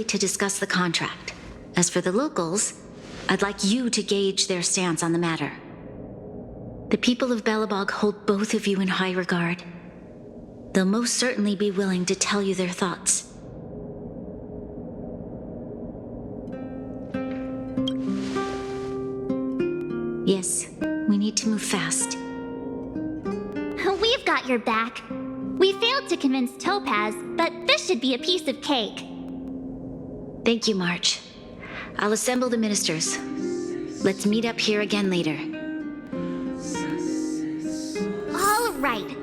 to discuss the contract. As for the locals, I'd like you to gauge their stance on the matter. The people of Belobog hold both of you in high regard. They'll most certainly be willing to tell you their thoughts. Yes, we need to move fast. We've got your back. We failed to convince Topaz, but this should be a piece of cake. Thank you, March. I'll assemble the ministers. Let's meet up here again later. All right.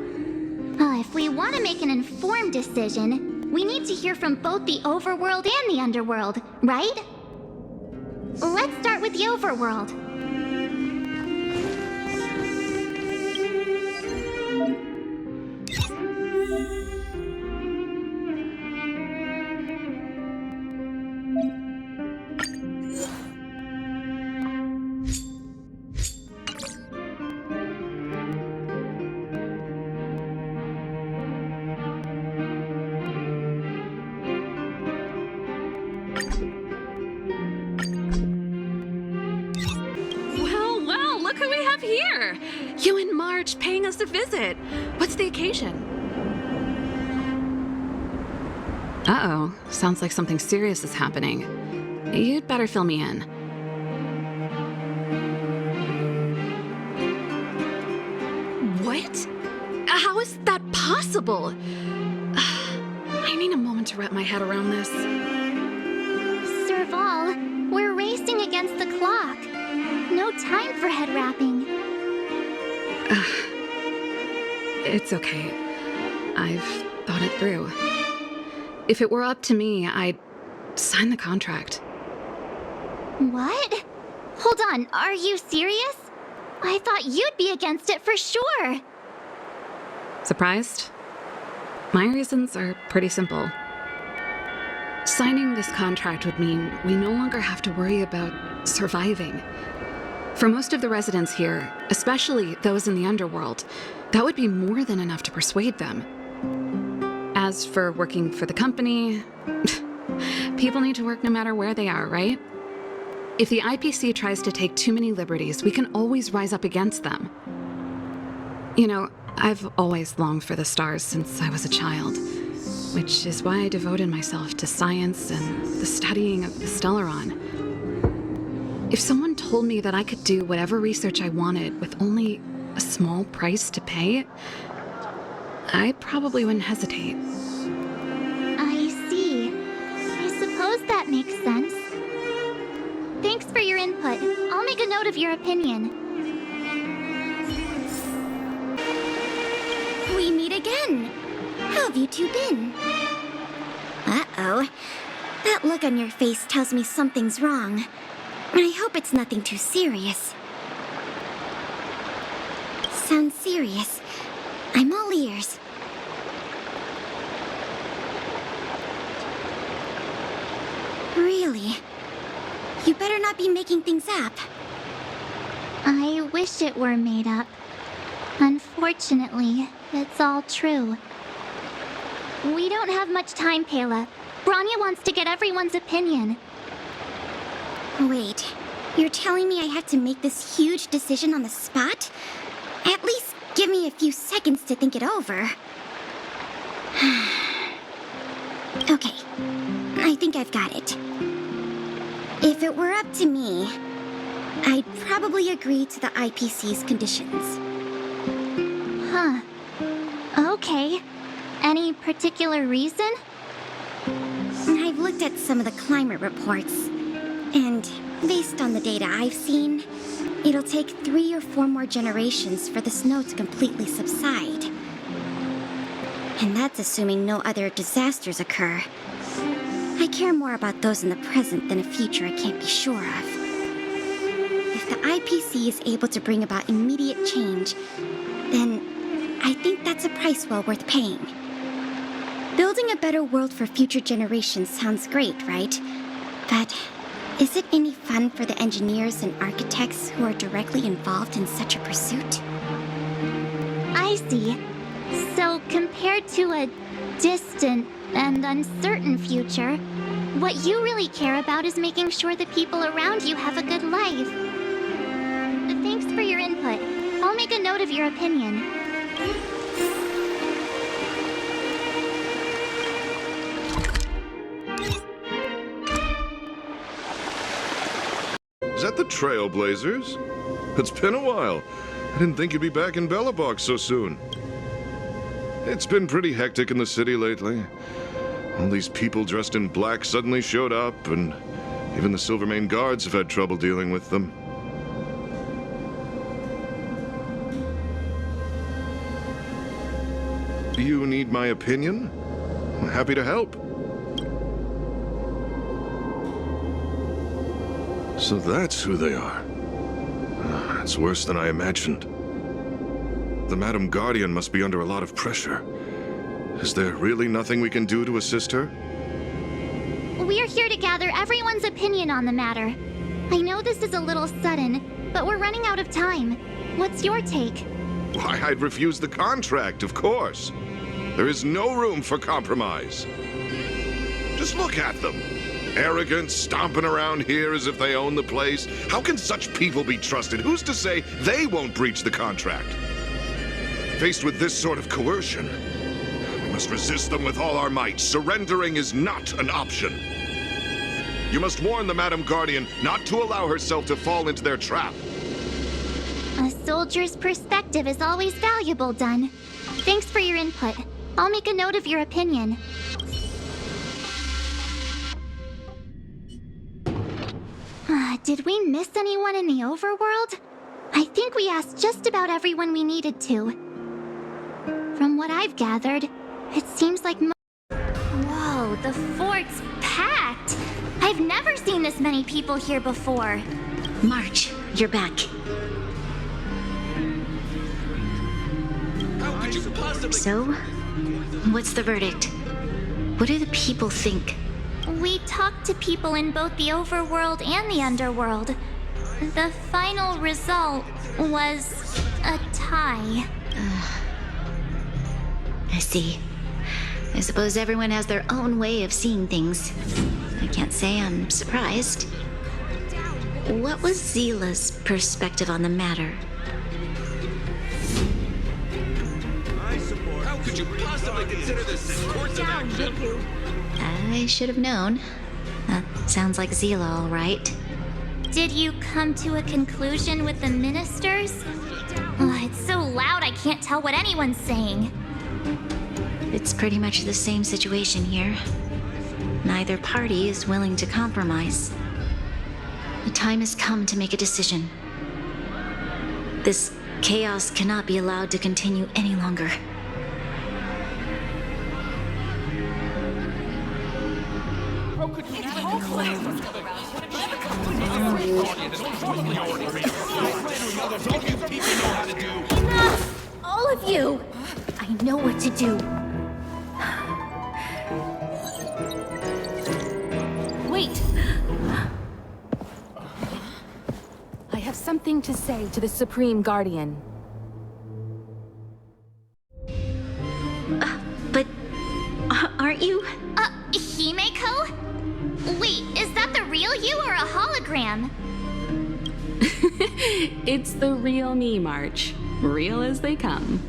If we want to make an informed decision, we need to hear from both the overworld and the underworld, right? Let's start with the overworld. Well, look who we have here! You and March paying us a visit. What's the occasion? Uh-oh, sounds like something serious is happening. You'd better fill me in. What? How is that possible? I need a moment to wrap my head around this. Serval, we're racing against the clock. No time for head wrapping. It's okay. I've thought it through. If it were up to me, I'd sign the contract. What? Hold on, are you serious? I thought you'd be against it for sure. Surprised? My reasons are pretty simple. Signing this contract would mean we no longer have to worry about surviving. For most of the residents here, especially those in the underworld, that would be more than enough to persuade them. As for working for the company, people need to work no matter where they are, right? If the IPC tries to take too many liberties, we can always rise up against them. You know, I've always longed for the stars since I was a child, which is why I devoted myself to science and the studying of the Stellaron. If someone told me that I could do whatever research I wanted with only a small price to pay, I probably wouldn't hesitate. I see. I suppose that makes sense. Thanks for your input. I'll make a note of your opinion. We meet again. How have you two been? Uh-oh. That look on your face tells me something's wrong. I hope it's nothing too serious. Sounds serious. I'm all ears. Really? You better not be making things up. I wish it were made up. Unfortunately, it's all true. We don't have much time, Pela. Branya wants to get everyone's opinion. Wait, you're telling me I have to make this huge decision on the spot? At least give me a few seconds to think it over. Okay, I think I've got it. If it were up to me, I'd probably agree to the IPC's conditions. Huh. Okay. Any particular reason? I've looked at some of the climate reports, and based on the data I've seen, it'll take 3 or 4 more generations for the snow to completely subside. And that's assuming no other disasters occur. I care more about those in the present than a future I can't be sure of. If the IPC is able to bring about immediate change, then I think that's a price well worth paying. Building a better world for future generations sounds great, right? But is it any fun for the engineers and architects who are directly involved in such a pursuit? I see. So, compared to a distant and uncertain future, What you really care about is making sure the people around you have a good life. Thanks for your input. I'll make a note of your opinion. Is that the Trailblazers? It's been a while. I didn't think you'd be back in Belobog so soon. It's been pretty hectic in the city lately. All these people dressed in black suddenly showed up, and even the Silvermane guards have had trouble dealing with them. You need my opinion? I'm happy to help. So that's who they are. It's worse than I imagined. The Madam Guardian must be under a lot of pressure. Is there really nothing we can do to assist her? We're here to gather everyone's opinion on the matter. I know this is a little sudden, but we're running out of time. What's your take? Why, I'd refuse the contract, of course. There is no room for compromise. Just look at them. Arrogant, stomping around here as if they own the place. How can such people be trusted? Who's to say they won't breach the contract? Faced with this sort of coercion, we must resist them with all our might. Surrendering is not an option. You must warn the Madam Guardian not to allow herself to fall into their trap. A soldier's perspective is always valuable, Dunn. Thanks for your input. I'll make a note of your opinion. Did we miss anyone in the overworld? I think we asked just about everyone we needed to. From what I've gathered, it seems like Whoa, the fort's packed! I've never seen this many people here before. March, you're back. How could you possibly... So, what's the verdict? What do the people think? We talked to people in both the overworld and the underworld. The final result was a tie. I see. I suppose everyone has their own way of seeing things. I can't say I'm surprised. What was Zila's perspective on the matter? How could you possibly consider this course of action? I should have known. That sounds like Zila, all right. Did you come to a conclusion with the ministers? It's so loud I can't tell what anyone's saying. It's pretty much the same situation here. Neither party is willing to compromise. The time has come to make a decision. This chaos cannot be allowed to continue any longer. Enough! All of you! I know what to do. Wait! I have something to say to the Supreme Guardian. But aren't you? Himeko? Wait, is that the real you or a hologram? It's the real me, March. Real as they come.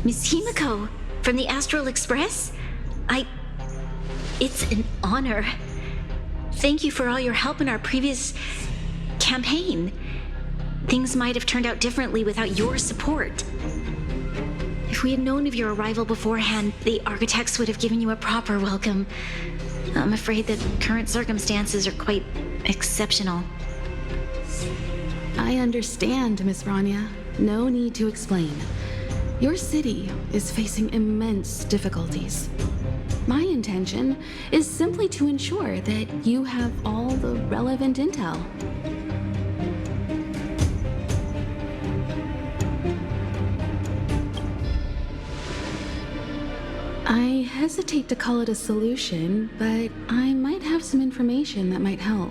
Miss Himeko, from the Astral Express? It's an honor. Thank you for all your help in our previous campaign. Things might have turned out differently without your support. If we had known of your arrival beforehand, the architects would have given you a proper welcome. I'm afraid that current circumstances are quite exceptional. I understand, Miss Rania. No need to explain. Your city is facing immense difficulties. My intention is simply to ensure that you have all the relevant intel. I hesitate to call it a solution, but I might have some information that might help.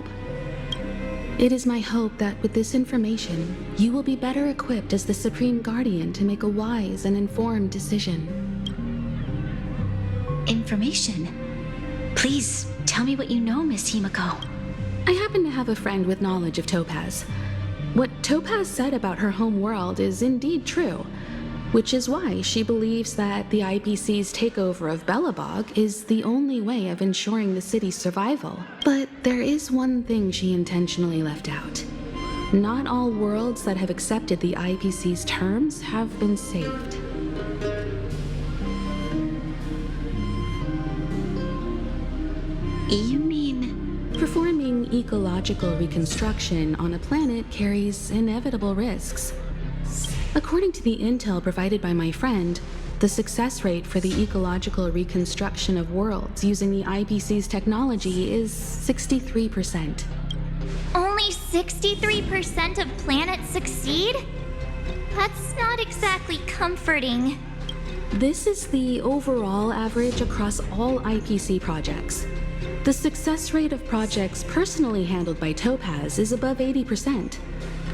It is my hope that with this information, you will be better equipped as the Supreme Guardian to make a wise and informed decision. information. Please tell me what you know, Miss Himiko. I happen to have a friend with knowledge of Topaz. What Topaz said about her home world is indeed true, which is why she believes that the IPC's takeover of Belobog is the only way of ensuring the city's survival. But there is one thing she intentionally left out. Not all worlds that have accepted the IPC's terms have been saved. You mean... Performing ecological reconstruction on a planet carries inevitable risks. According to the intel provided by my friend, the success rate for the ecological reconstruction of worlds using the IPC's technology is 63%. Only 63% of planets succeed? That's not exactly comforting. This is the overall average across all IPC projects. The success rate of projects personally handled by Topaz is above 80%.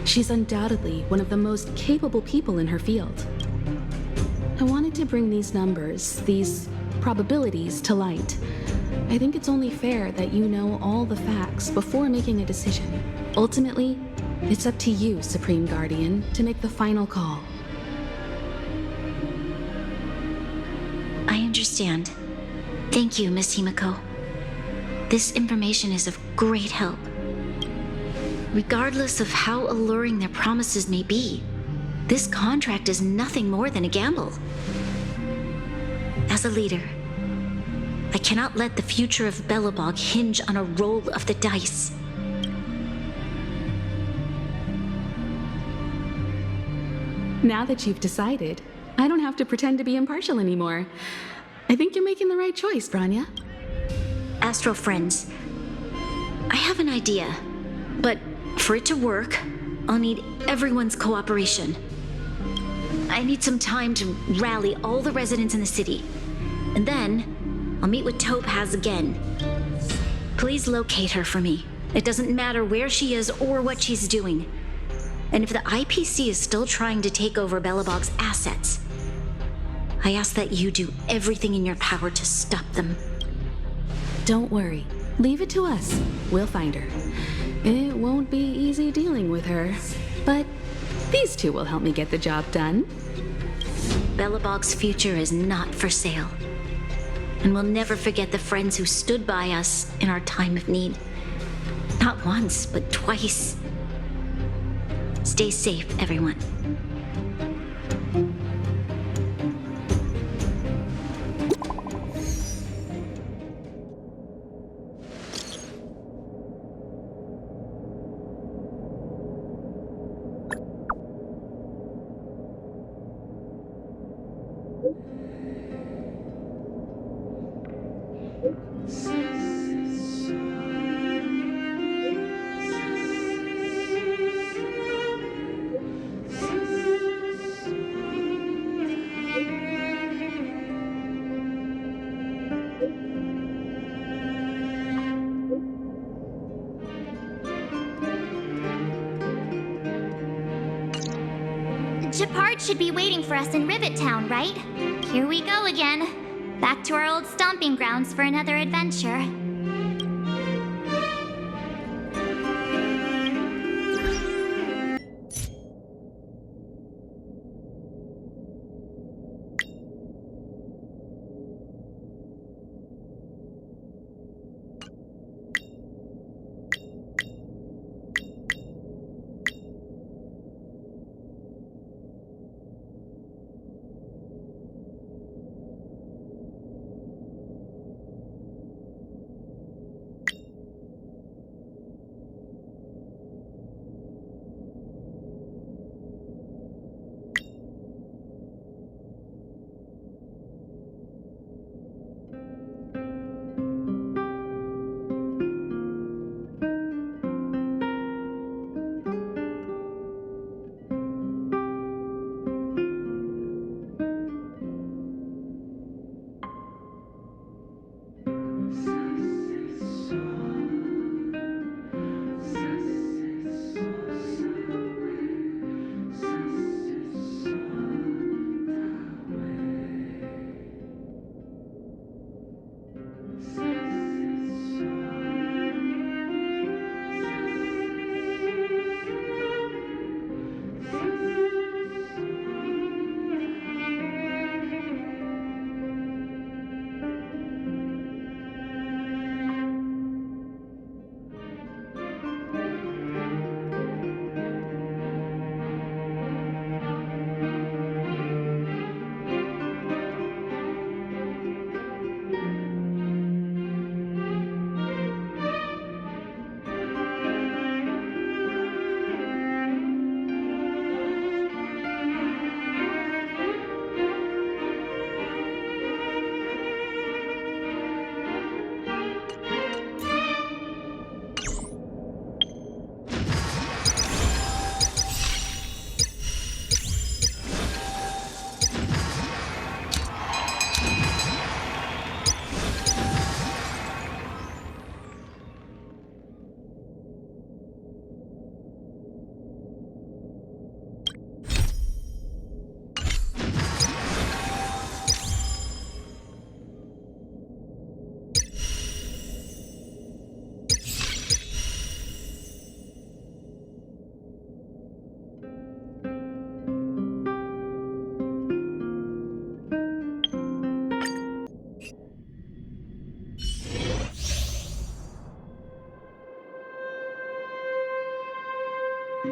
She's undoubtedly one of the most capable people in her field. I wanted to bring these numbers, these probabilities, to light. I think it's only fair that you know all the facts before making a decision. Ultimately, it's up to you, Supreme Guardian, to make the final call. I understand. Thank you, Miss Himiko. This information is of great help. Regardless of how alluring their promises may be, this contract is nothing more than a gamble. As a leader, I cannot let the future of Belobog hinge on a roll of the dice. Now that you've decided, I don't have to pretend to be impartial anymore. I think you're making the right choice, Branya. Astral friends, I have an idea, but for it to work, I'll need everyone's cooperation. I need some time to rally all the residents in the city, and then I'll meet with Topaz again. Please locate her for me. It doesn't matter where she is or what she's doing. And if the IPC is still trying to take over Belobog's assets, I ask that you do everything in your power to stop them. Don't worry. Leave it to us. We'll find her. It won't be easy dealing with her, but these two will help me get the job done. Belobog's future is not for sale. And we'll never forget the friends who stood by us in our time of need. Not once, but twice. Stay safe, everyone. Gepard should be waiting for us in Rivet Town, right? Here we go again. Back to our old stomping grounds for another adventure. The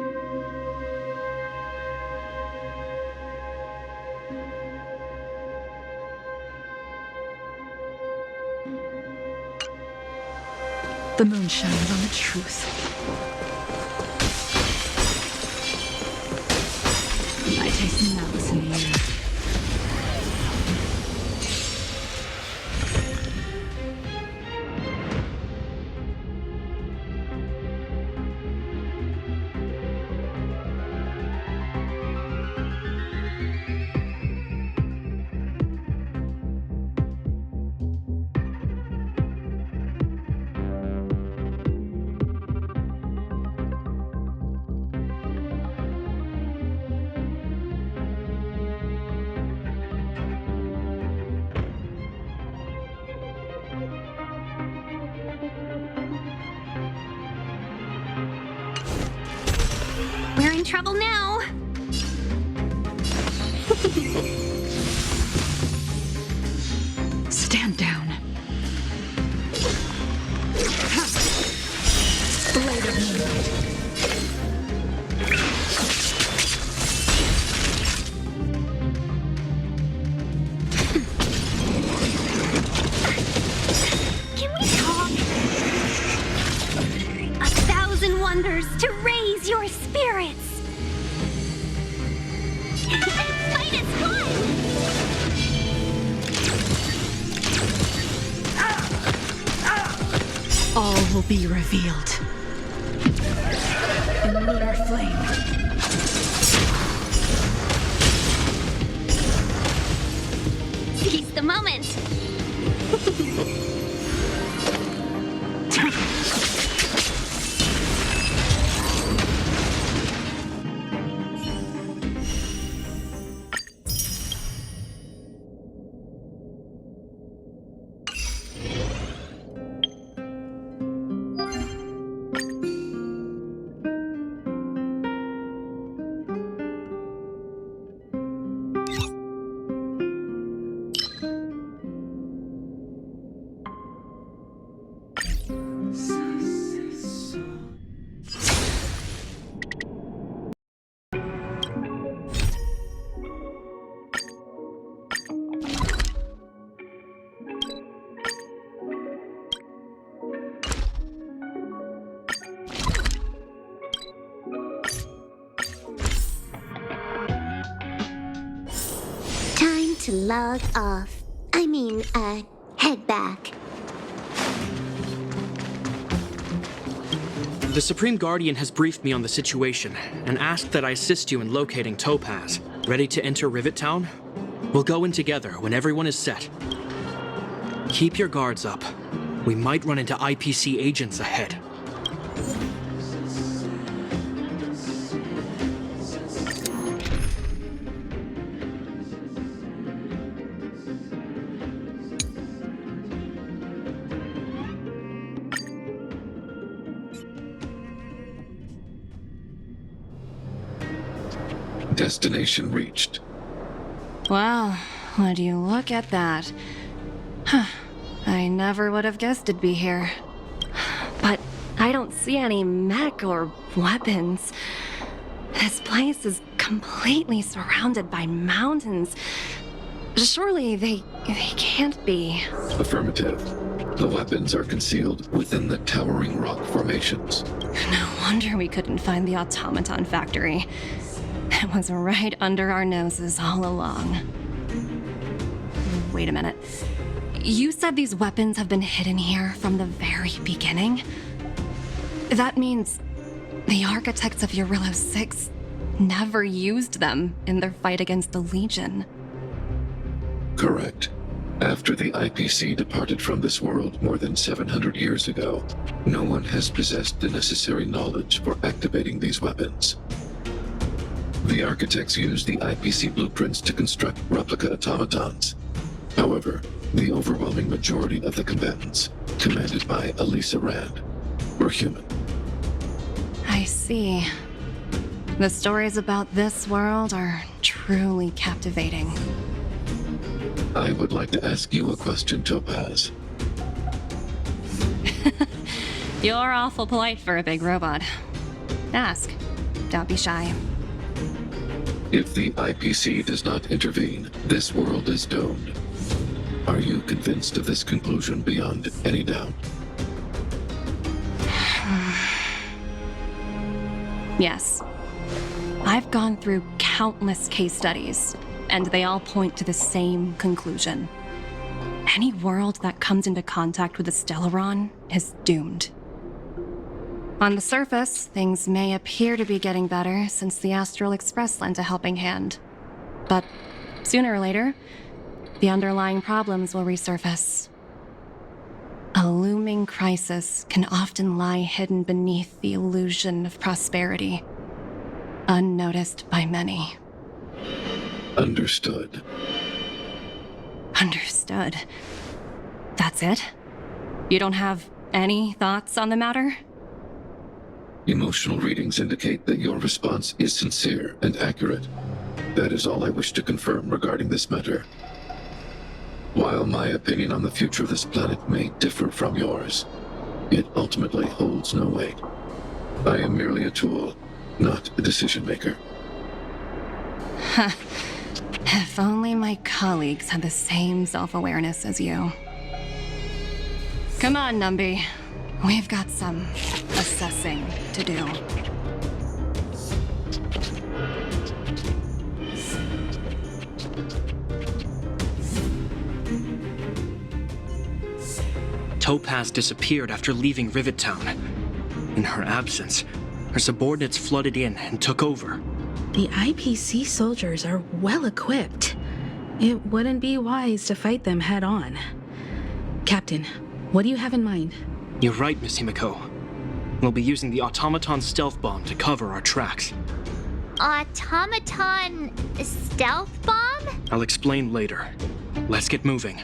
moon shines on the truth. I taste malice in the air. We're in trouble now. Stand down. Blade of moonlight. Can we talk? 1,000 wonders to raise your spirits. Fight is fun! All will be revealed. In lunar flame. Seize the moment. Time to log off. Head back. The Supreme Guardian has briefed me on the situation and asked that I assist you in locating Topaz. Ready to enter Rivet Town? We'll go in together when everyone is set. Keep your guards up. We might run into IPC agents ahead. Destination reached. Wow, would you look at that? Huh. I never would have guessed it'd be here. But I don't see any mech or weapons. This place is completely surrounded by mountains. Surely they can't be. Affirmative. The weapons are concealed within the towering rock formations. No wonder we couldn't find the automaton factory. It was right under our noses all along. Wait a minute. You said these weapons have been hidden here from the very beginning? That means the architects of Jarilo-VI never used them in their fight against the Legion. Correct. After the IPC departed from this world more than 700 years ago, no one has possessed the necessary knowledge for activating these weapons. The architects used the IPC blueprints to construct replica automatons. However, the overwhelming majority of the combatants, commanded by Elisa Rand, were human. I see. The stories about this world are truly captivating. I would like to ask you a question, Topaz. You're awful polite for a big robot. Ask. don't be shy. If the IPC does not intervene, this world is doomed. Are you convinced of this conclusion beyond any doubt? Yes. I've gone through countless case studies, and they all point to the same conclusion. Any world that comes into contact with a Stellaron is doomed. On the surface, things may appear to be getting better since the Astral Express lent a helping hand. But sooner or later, the underlying problems will resurface. A looming crisis can often lie hidden beneath the illusion of prosperity, unnoticed by many. Understood. Understood. That's it? You don't have any thoughts on the matter? Emotional readings indicate that your response is sincere and accurate. That is all I wish to confirm regarding this matter. While my opinion on the future of this planet may differ from yours, it ultimately holds no weight. I am merely a tool, not a decision maker. If only my colleagues had the same self-awareness as you. Come on, Numby. We've got some assessing to do. Topaz disappeared after leaving Rivet Town. In her absence, her subordinates flooded in and took over. The IPC soldiers are well equipped. It wouldn't be wise to fight them head on. Captain, what do you have in mind? You're right, Miss Himiko. We'll be using the automaton stealth bomb to cover our tracks. Automaton stealth bomb? I'll explain later. Let's get moving.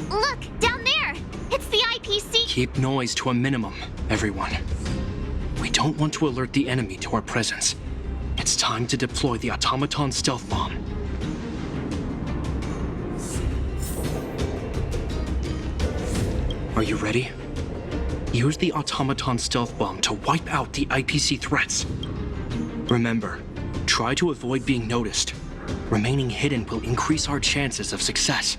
Look, down there! It's the IPC! Keep noise to a minimum, everyone. We don't want to alert the enemy to our presence. It's time to deploy the automaton stealth bomb. Are you ready? Use the automaton stealth bomb to wipe out the IPC threats. Remember, try to avoid being noticed. Remaining hidden will increase our chances of success.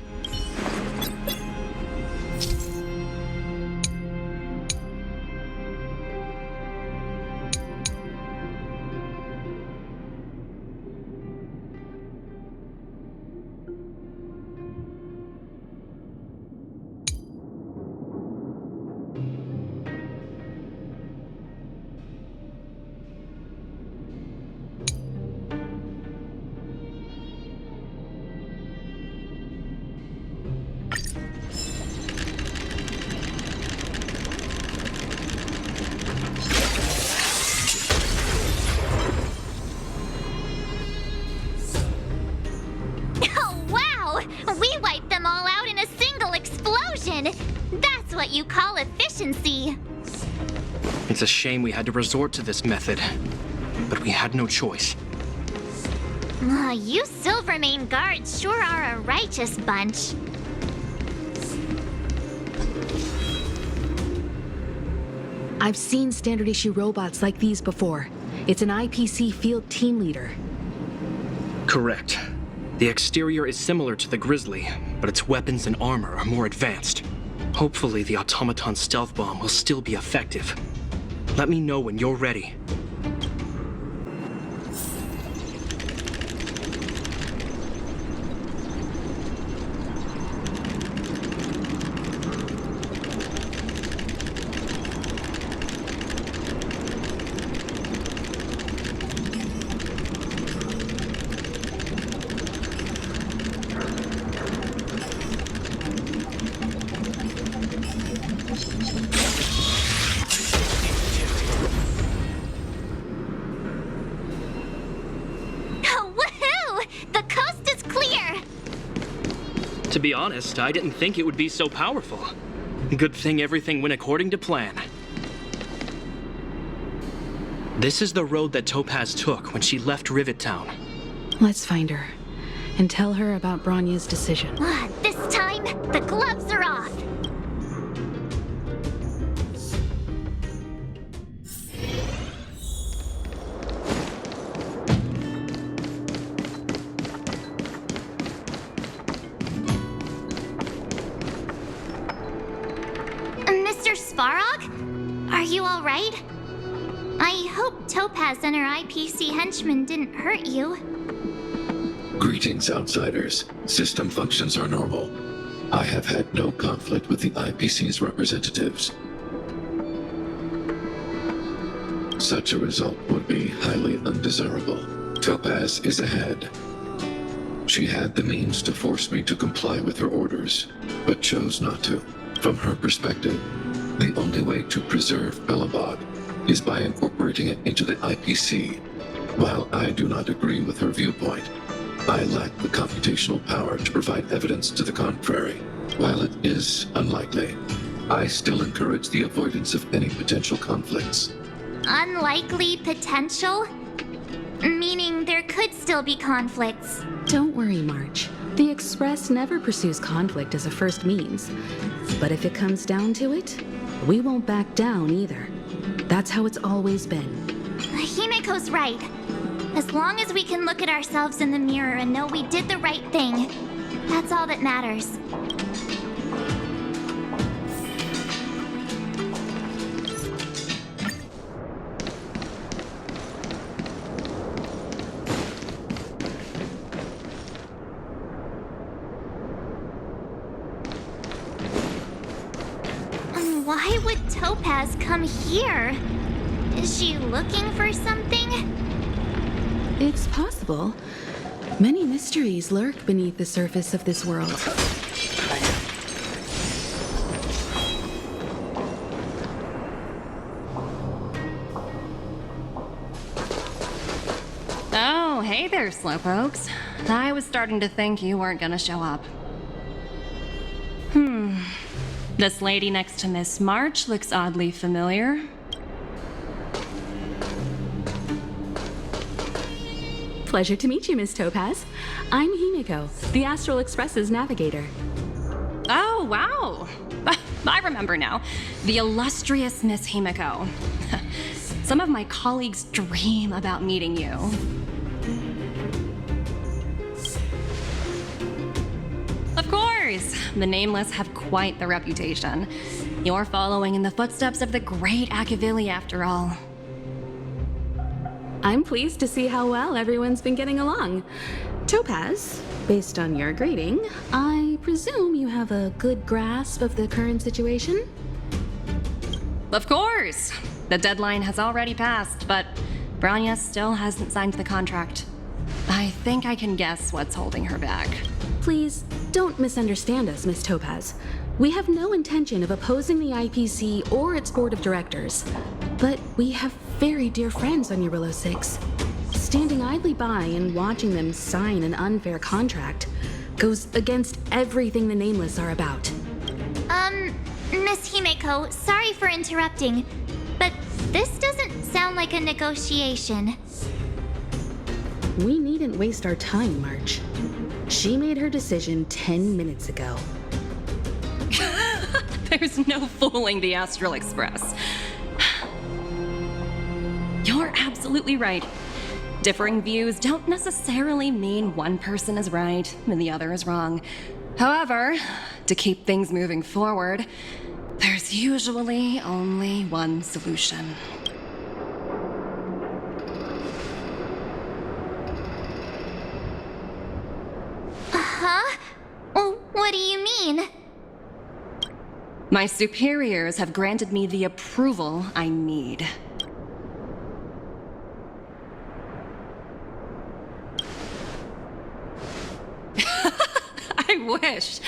We wiped them all out in a single explosion! That's what you call efficiency! It's a shame we had to resort to this method, but we had no choice. You Silvermane guards sure are a righteous bunch. I've seen standard issue robots like these before. It's an IPC field team leader. Correct. The exterior is similar to the Grizzly, but its weapons and armor are more advanced. Hopefully the automaton stealth bomb will still be effective. Let me know when you're ready. To be honest, I didn't think it would be so powerful. Good thing everything went according to plan. This is the road that Topaz took when she left Rivet Town. Let's find her and tell her about Bronya's decision. This This time, the gloves are off. Mr. Svarog? Are you alright? I hope Topaz and her IPC henchmen didn't hurt you. Greetings, outsiders. System functions are normal. I have had no conflict with the IPC's representatives. Such a result would be highly undesirable. Topaz is ahead. She had the means to force me to comply with her orders, but chose not to. From her perspective, the only way to preserve Belobog is by incorporating it into the IPC. While I do not agree with her viewpoint, I lack the computational power to provide evidence to the contrary. While it is unlikely, I still encourage the avoidance of any potential conflicts. Unlikely potential? Meaning there could still be conflicts. Don't worry, March. The Express never pursues conflict as a first means. But if it comes down to it, we won't back down either. That's how it's always been. Himiko's right. As long as we can look at ourselves in the mirror and know we did the right thing, that's all that matters. Why would Topaz come here? Is she looking for something? It's possible. Many mysteries lurk beneath the surface of this world. Oh, hey there, slowpokes. I was starting to think you weren't gonna show up. This lady next to Miss March looks oddly familiar. Pleasure to meet you, Miss Topaz. I'm Himiko, the Astral Express's navigator. Oh, wow. I remember now. The illustrious Miss Himiko. Some of my colleagues dream about meeting you. Of course! The Nameless have quite the reputation. You're following in the footsteps of the great Akavili, after all. I'm pleased to see how well everyone's been getting along. Topaz, based on your grading, I presume you have a good grasp of the current situation? Of course! The deadline has already passed, but Branya still hasn't signed the contract. I think I can guess what's holding her back. Please, don't misunderstand us, Miss Topaz. We have no intention of opposing the IPC or its board of directors. But we have very dear friends on Jarilo-VI. Standing idly by and watching them sign an unfair contract goes against everything the Nameless are about. Miss Himiko, sorry for interrupting, but this doesn't sound like a negotiation. We needn't waste our time, March. She made her decision 10 minutes ago. There's no fooling the Astral Express. You're absolutely right. Differing views don't necessarily mean one person is right and the other is wrong. However, to keep things moving forward, there's usually only one solution. Huh? What do you mean? My superiors have granted me the approval I need. I wish.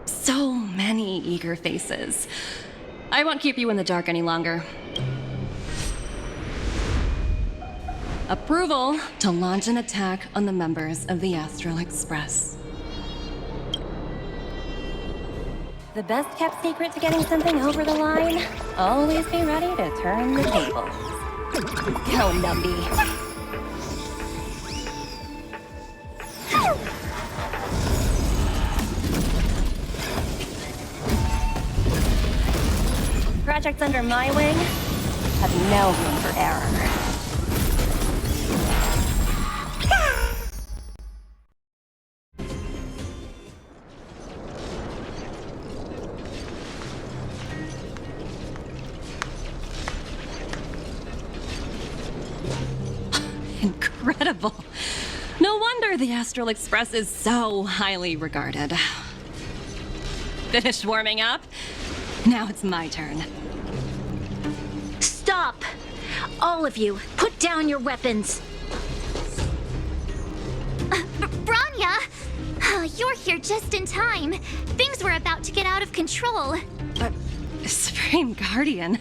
So many eager faces. I won't keep you in the dark any longer. Approval to launch an attack on the members of the Astral Express. The best kept secret to getting something over the line? Always be ready to turn the tables. Go, Numby. projects under my wing have no room for error. Incredible. No wonder the Astral Express is so highly regarded. Finished warming up? Now it's my turn. Stop! All of you, put down your weapons. Branya! You're here just in time. Things were about to get out of control. Supreme Guardian.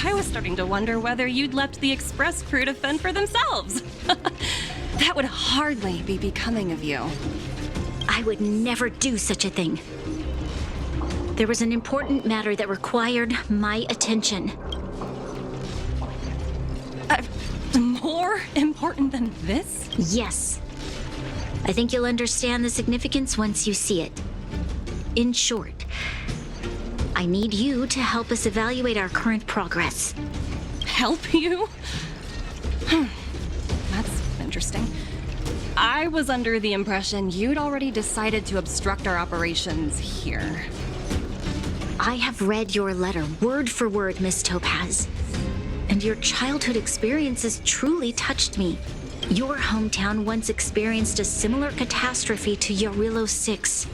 I was starting to wonder whether you'd left the Express crew to fend for themselves. That would hardly be becoming of you. I would never do such a thing. There was an important matter that required my attention. More important than this? Yes. I think you'll understand the significance once you see it. In short, I need you to help us evaluate our current progress. Help you? That's interesting. I was under the impression you'd already decided to obstruct our operations here. I have read your letter word for word, Miss Topaz. And your childhood experiences truly touched me. Your hometown once experienced a similar catastrophe to Jarilo-VI.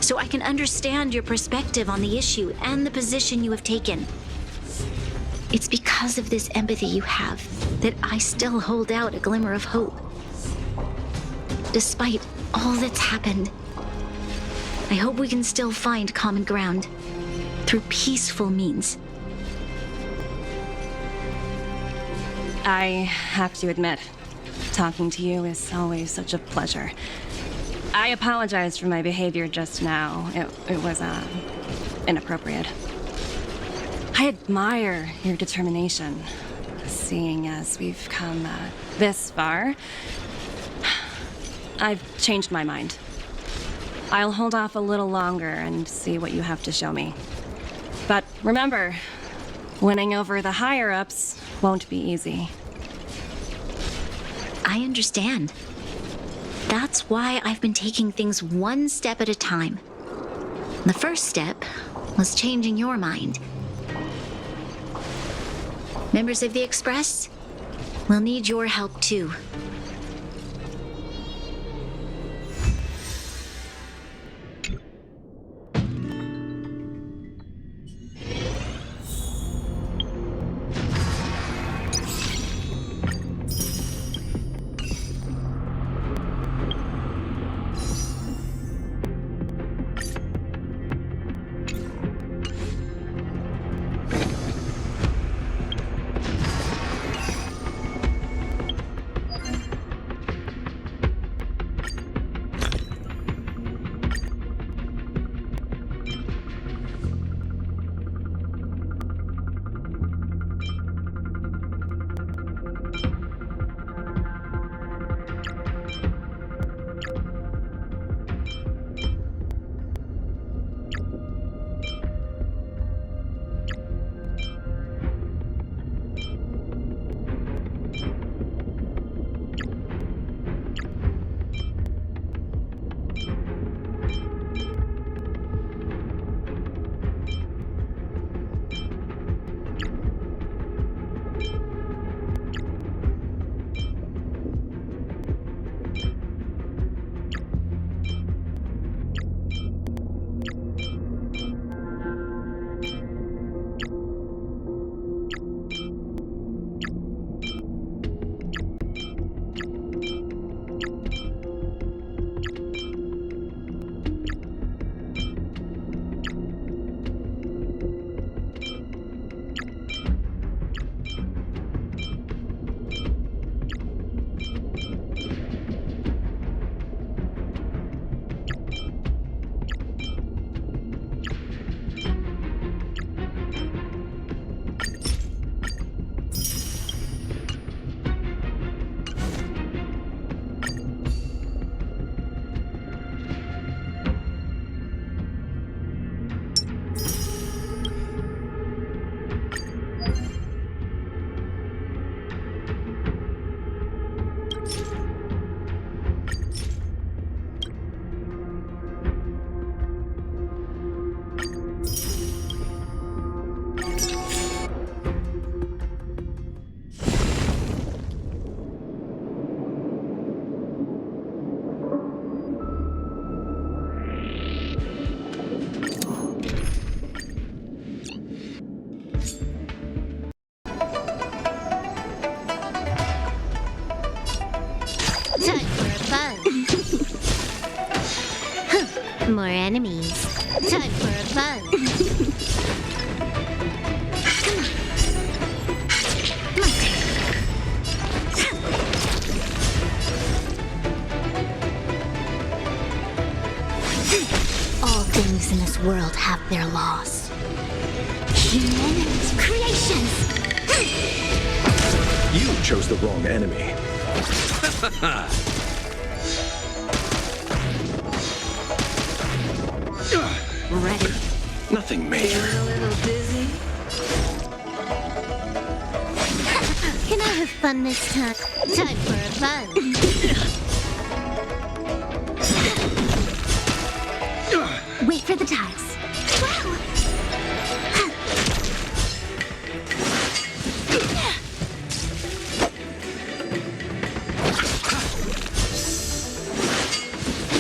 So I can understand your perspective on the issue and the position you have taken. It's because of this empathy you have that I still hold out a glimmer of hope. Despite all that's happened, I hope we can still find common ground through peaceful means. I have to admit, talking to you is always such a pleasure. I apologize for my behavior just now. It was, inappropriate. I admire your determination, seeing as we've come, this far. I've changed my mind. I'll hold off a little longer and see what you have to show me. But remember, winning over the higher-ups won't be easy. I understand. That's why I've been taking things one step at a time. The first step was changing your mind. Members of the Express, we'll need your help too. Time for fun. More enemies. Time for fun. Come on. My turn. All things in this world have their laws. Human creations. You chose the wrong enemy. Ready. Nothing major. A little dizzy. Can I have fun this time? Time for fun. Wait for the ties. Wow!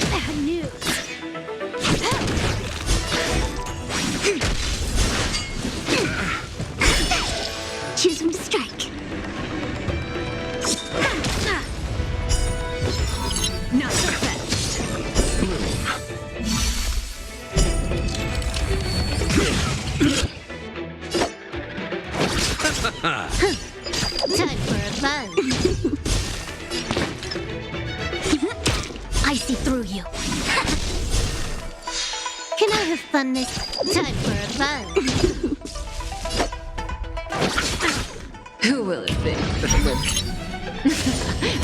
Bad news. Choose whom to strike. Not so fast. Time for fun. I see through you. Can I have fun this time for fun? Who will it be?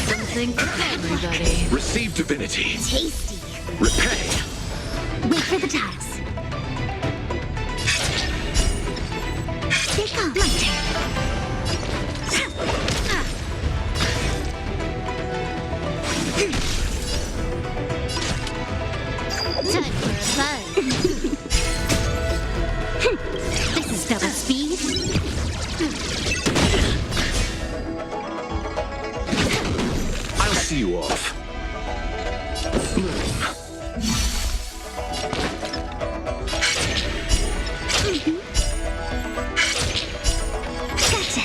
Something for everybody. Receive divinity. Tasty. Repay. Wait for the tiles. Here comes my turn. Time for fun. This is double speed. I'll see you off. Gotcha.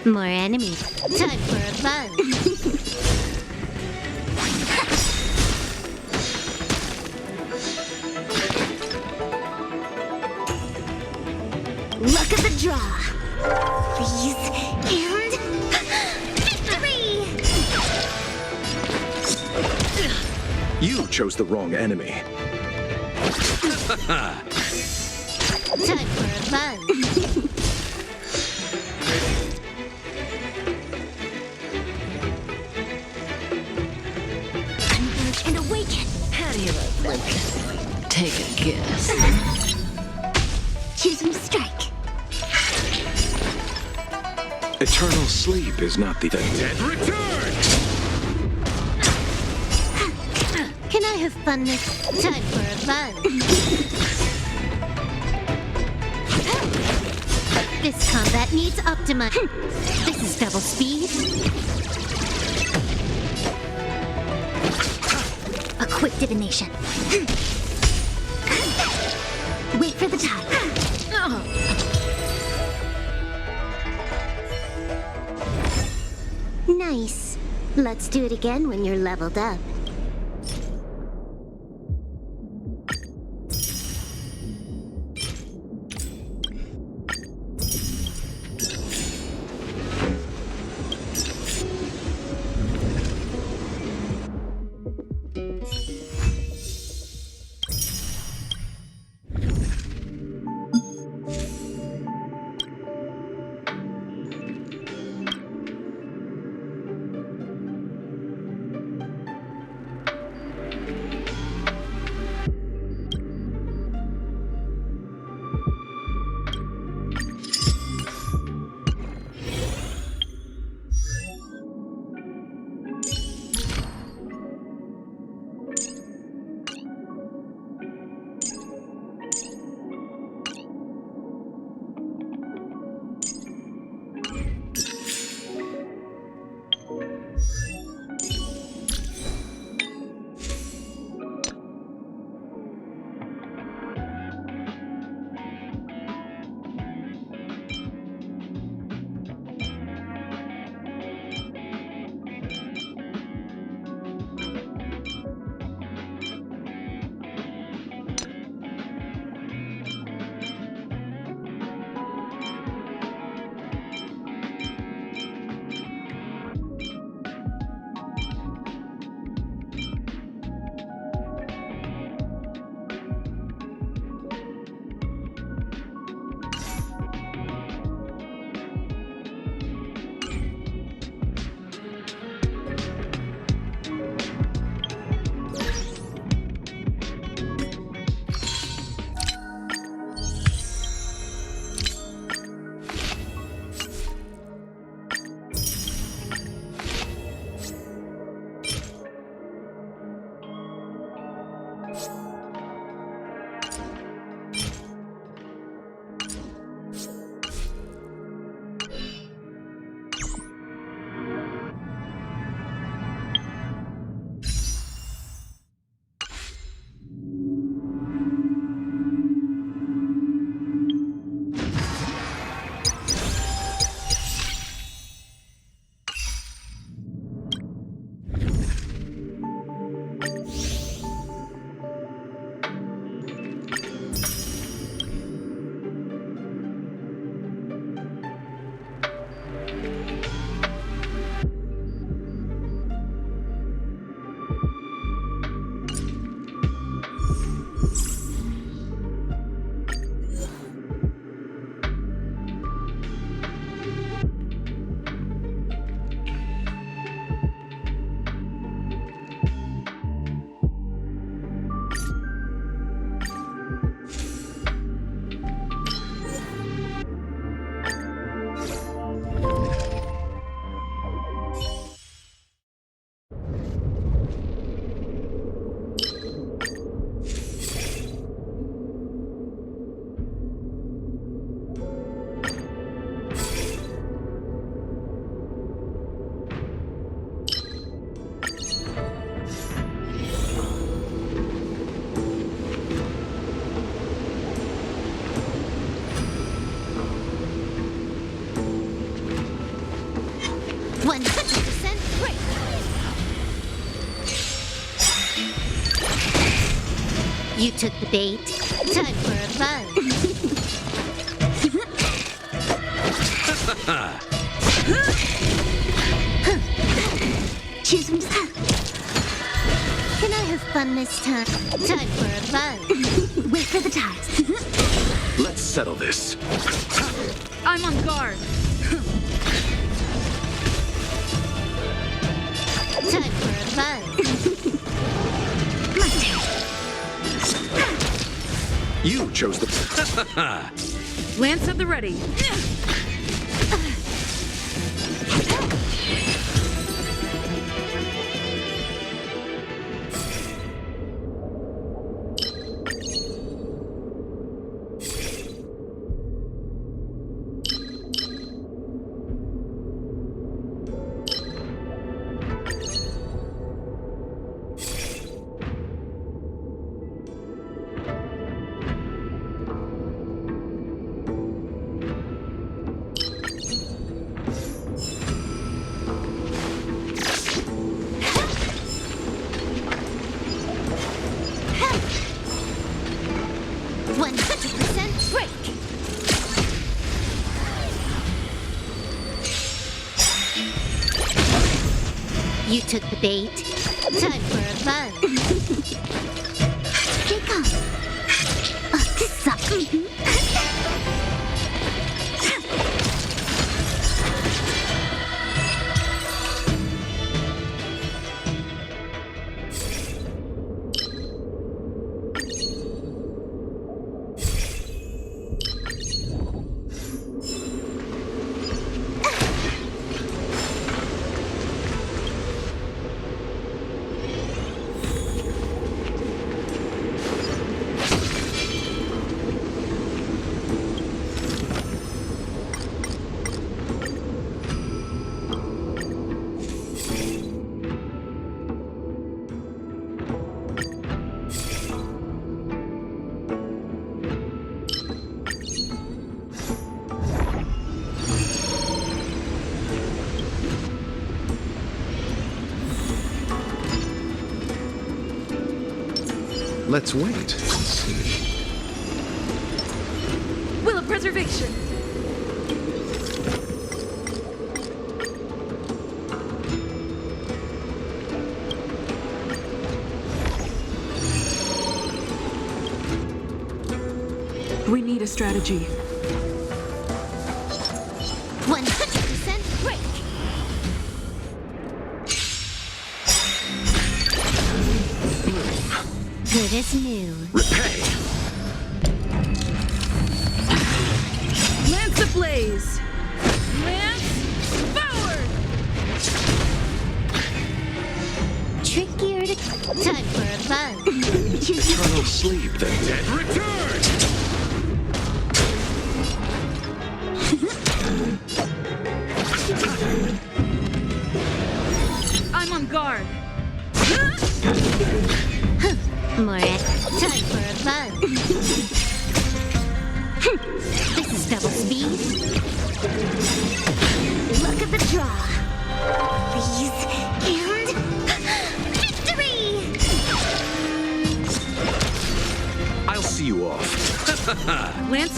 More enemies. Time for fun. Look at the draw. Please. And victory! You chose the wrong enemy. Time for fun. Converge and awaken. How do you like this? Take a guess. Choose whom to strike. Eternal sleep is not the thing. Dead return! Can I have fun this time for fun? This combat needs optima. This is double speed. A quick divination. Wait for the time. Nice. Let's do it again when you're leveled up. 100% break. You took the bait. Time for a buzz. Choose from Can I have fun this time? Time for a buzz. Wait for the ties. Let's settle this. I'm on guard. Time for a buzz. You chose the... Lance at the ready. You took the bait. Time for a buzz. Here it comes. This sucks. Let's wait and see. Will of preservation. We need a strategy. 100% break. Good as new. Repay! Lance ablaze! Lance forward! Trickier to... Time for a buzz. Eternal sleep, the dead return! I'm on guard. More time for a buzz. This is double speed. Look at the draw. Please. And victory! I'll see you off. Lance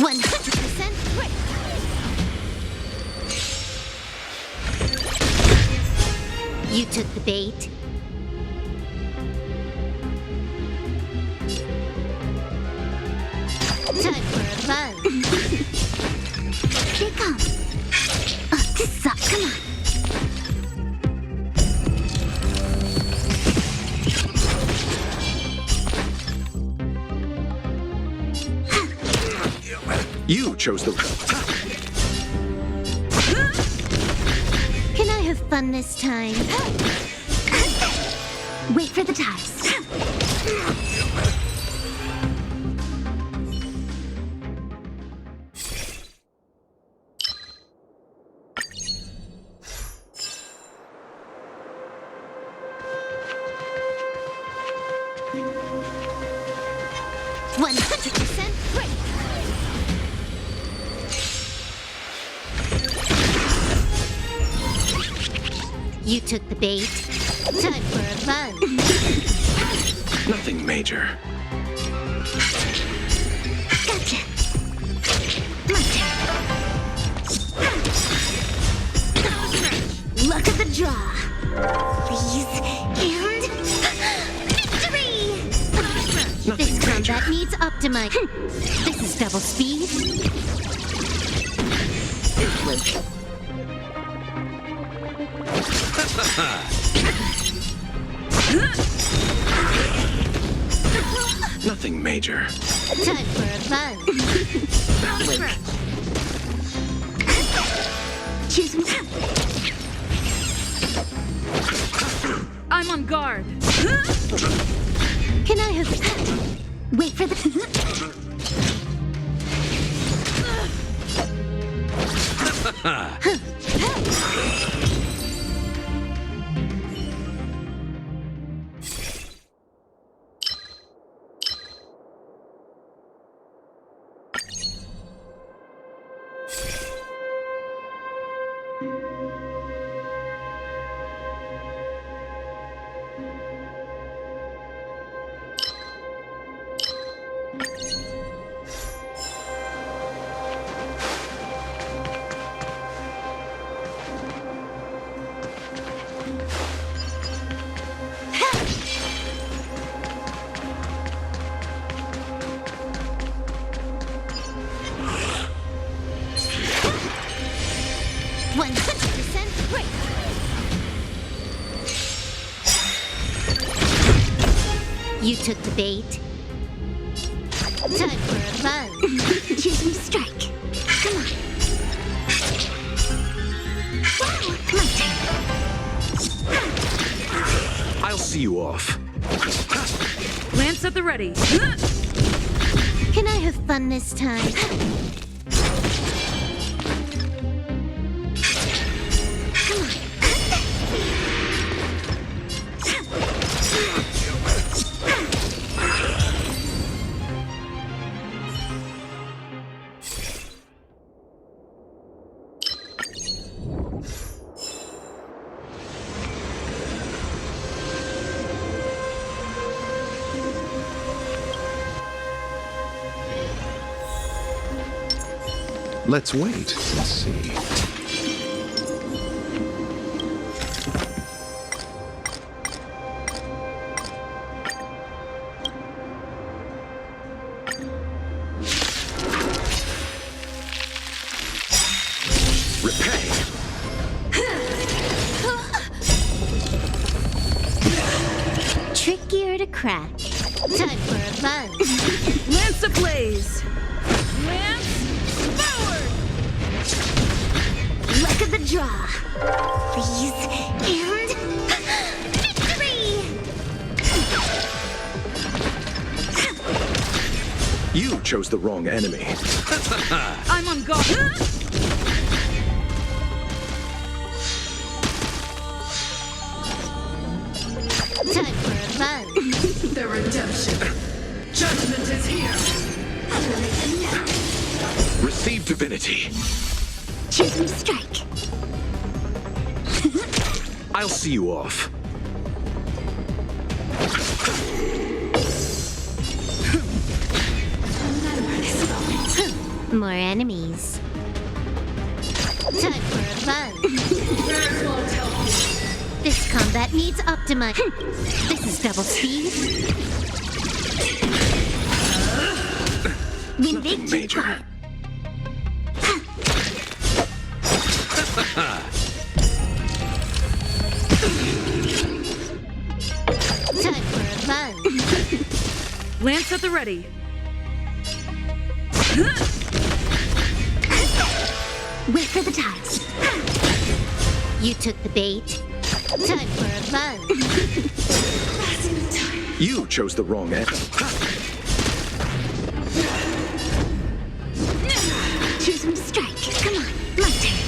100% quick. You took the bait. Time for a buzz. Here they come. This up, come on. You chose the... Can I have fun this time? Wait for the dice. You took the bait. Time for a buzz. Nothing major. Gotcha. My turn. Luck of the draw. Please. And... victory! This combat needs optimize. This is double speed. Luke. Nothing major. Time for a buzz. Choose me. I'm on guard. Can I have... wait for the... You took the bait. Time for a buzz. Choose me strike. Come on. Wow, my turn. I'll see you off. Lance at the ready. Can I have fun this time? Let's wait and see. Trickier to crack. Time for a buzz. Lance ablaze. Lance forward. Luck of the draw. Please. And... victory! You chose the wrong enemy. I'm on guard. Time for a buzz. The redemption. Judgment is here. Receive divinity. Choose me strike. I'll see you off. More enemies. Time for a fun. This combat needs Optima. This is double speed. When they keep quiet. Time for a fun. Lance at the ready. Wait for the tiles. You took the bait. Time for a fun. You chose the wrong enemy. Choose one strike. Come on, my turn.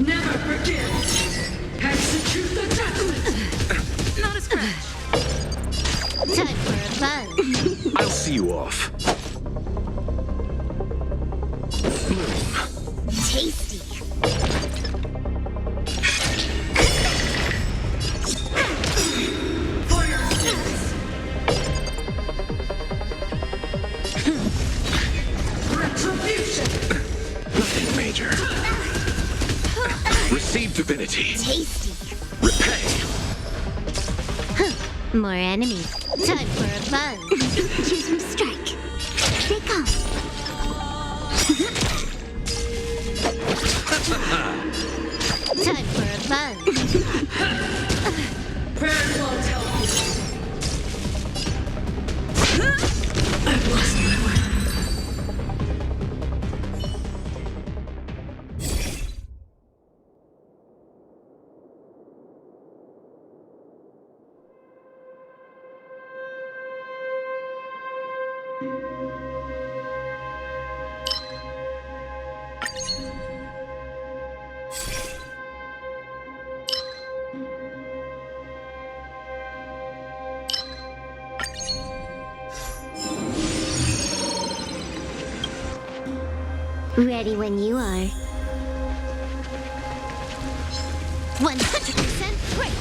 Never forget. Execute the judgment. Not a scratch. Time for a fun. I'll see you off. Tasty. For your sins. Retribution. Nothing major. Receive divinity. Tasty. Repay. More enemies. Time for a fun. Choose one strike. They come. Time for a fun. Prayers won't help you. I've lost my way. Ready when you are. 100% break.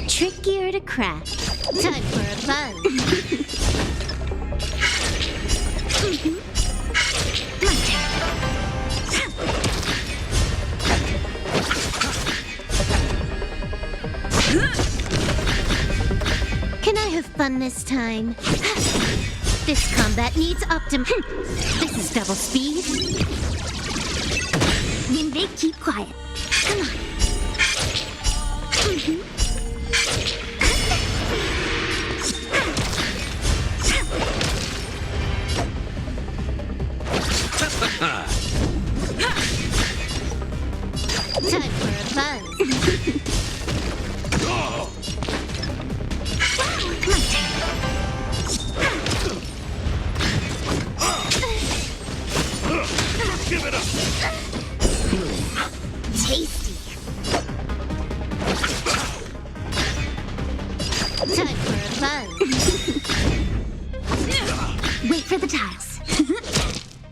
Trickier to crack. Time for a fun. My turn. Can I have fun this time? This combat needs This is double speed. When they keep quiet. Come on. Time for a fun. My turn. Give it up! Tasty. Time for a fun. Wait for the tiles.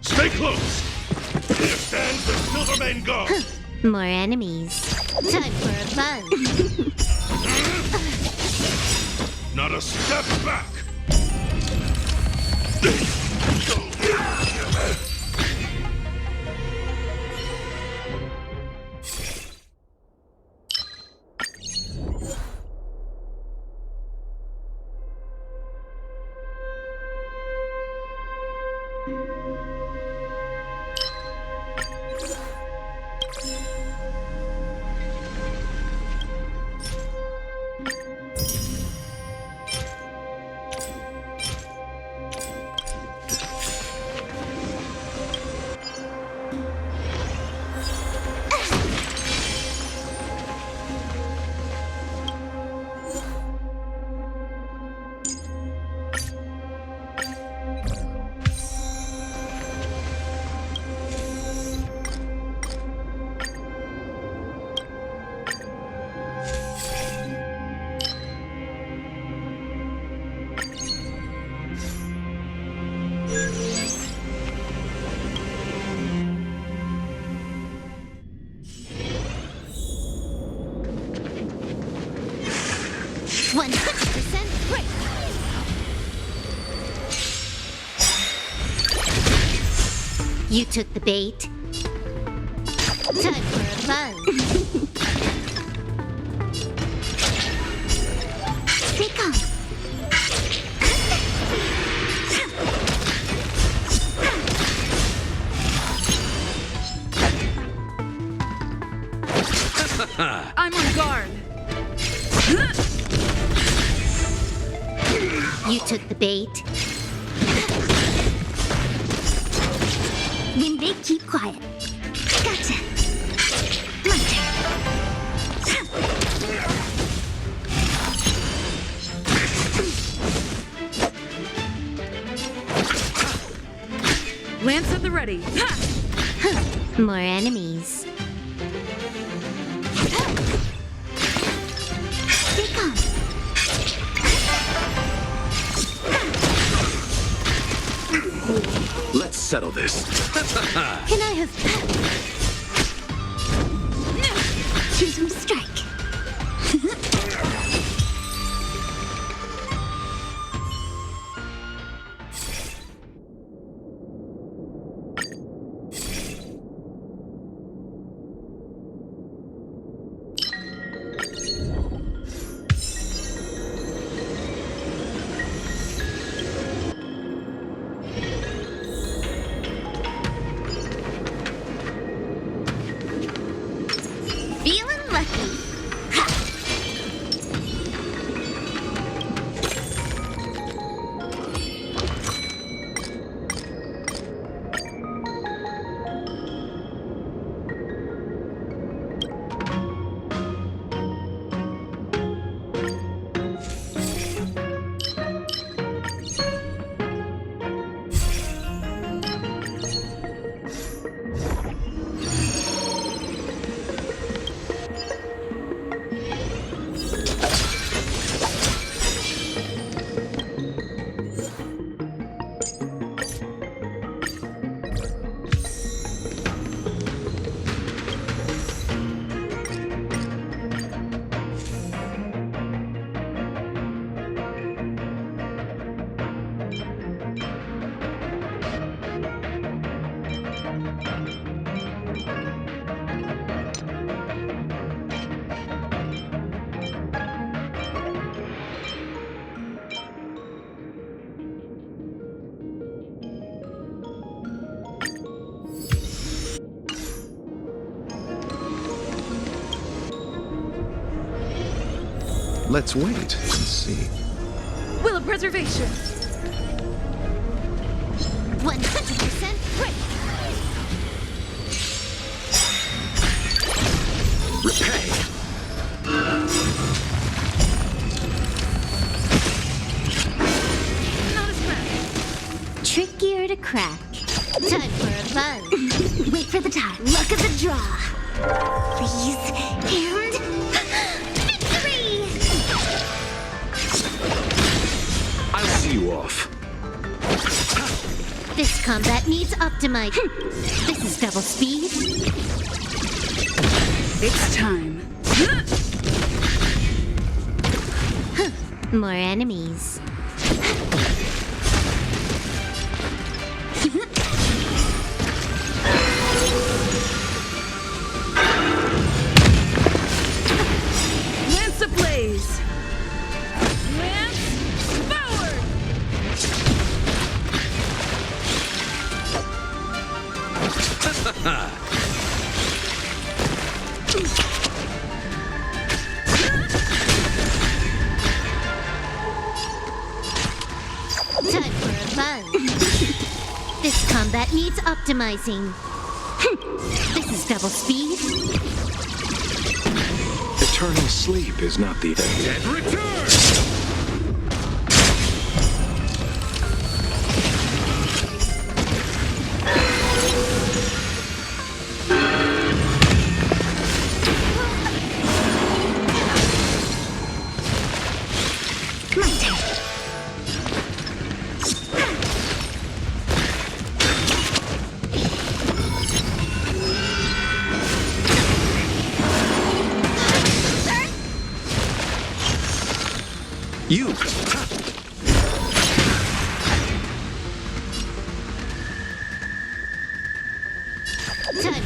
Stay close! Here stands the Silvermane Guard! More enemies. Time for a fun. Not a step back! 100% break. You took the bait. Time for a buzz. Pick up. I'm on guard. You took the bait. Then they keep quiet. Gotcha. My turn. Lance at the ready. More enemies. Stick on. Let's settle this. Can I have... Choose from strike. Feeling lucky. Ha! Let's wait and see. Will of preservation. 100% break. Repay. Not a scratch. Trickier to crack. Time for a buzz. Wait for the time. Luck of the draw. Freeze and victory! I'll see you off. This combat needs optimizing. This is double speed. It's time. More enemies. Lance ablaze. Lance forward. Time for a buzz. This combat needs optimizing. This is double speed. Eternal sleep is not the thing. And return! My turn. You! Time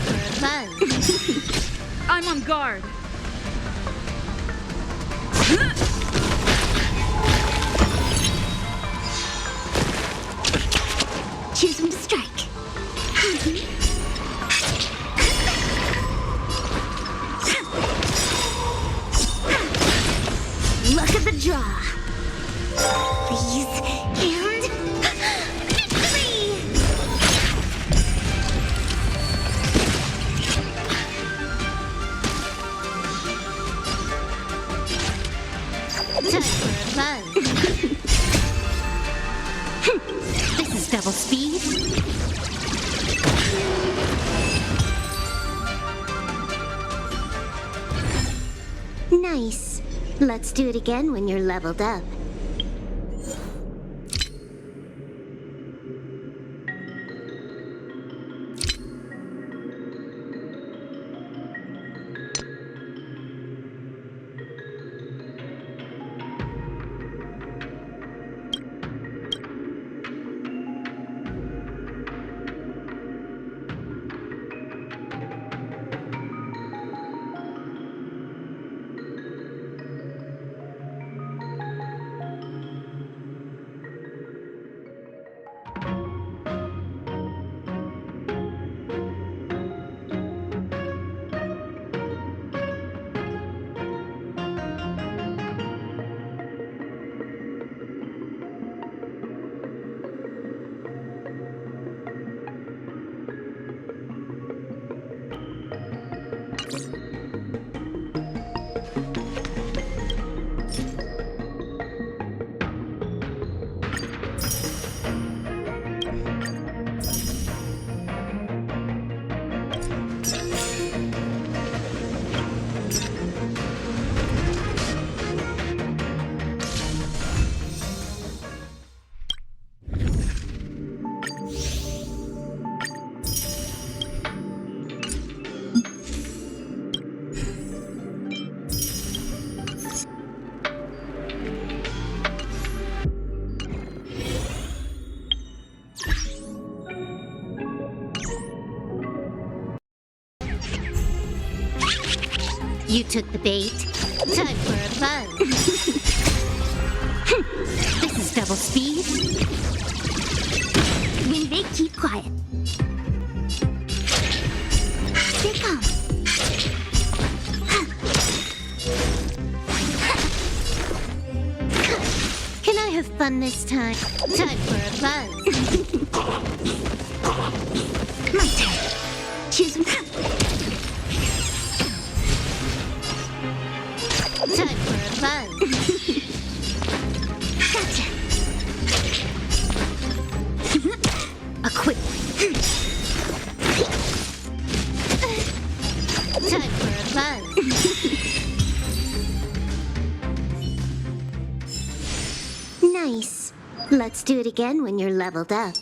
for a buzz. I'm on guard. Choose when to strike. Look at the draw. Please, and victory! Time for a buzz. This is double speed. Nice. Let's do it again when you're leveled up. You took the bait. Time for a buzz. This is double speed. When they keep quiet. They come. Can I have fun this time? Time for a buzz. My turn. Choose one. Time for a buzz. Gotcha. A quick one. Time for a buzz. Nice. Let's do it again when you're leveled up.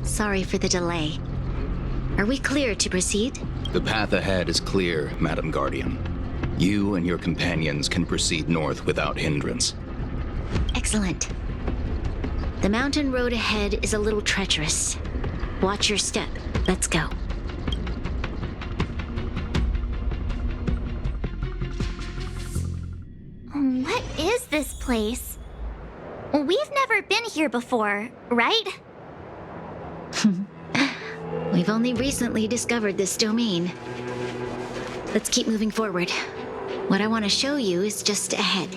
Sorry for the delay. Are we clear to proceed? The path ahead is clear, Madam Guardian. You and your companions can proceed north without hindrance. Excellent. The mountain road ahead is a little treacherous. Watch your step. Let's go. What is this place? We've never been here before, right? We've only recently discovered this domain. Let's keep moving forward. What I want to show you is just ahead.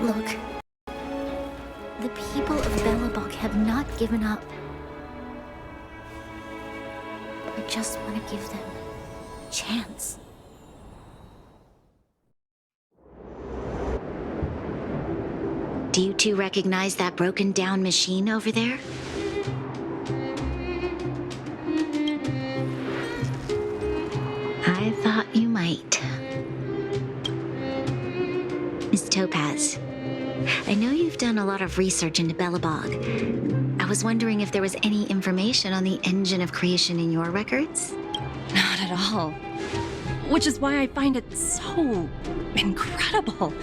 Look. The people of Belobog have not given up. I just want to give them a chance. Do you two recognize that broken down machine over there? I thought you might. Miss Topaz, I know you've done a lot of research into Belobog. I was wondering if there was any information on the engine of creation in your records? Not at all. Which is why I find it so incredible.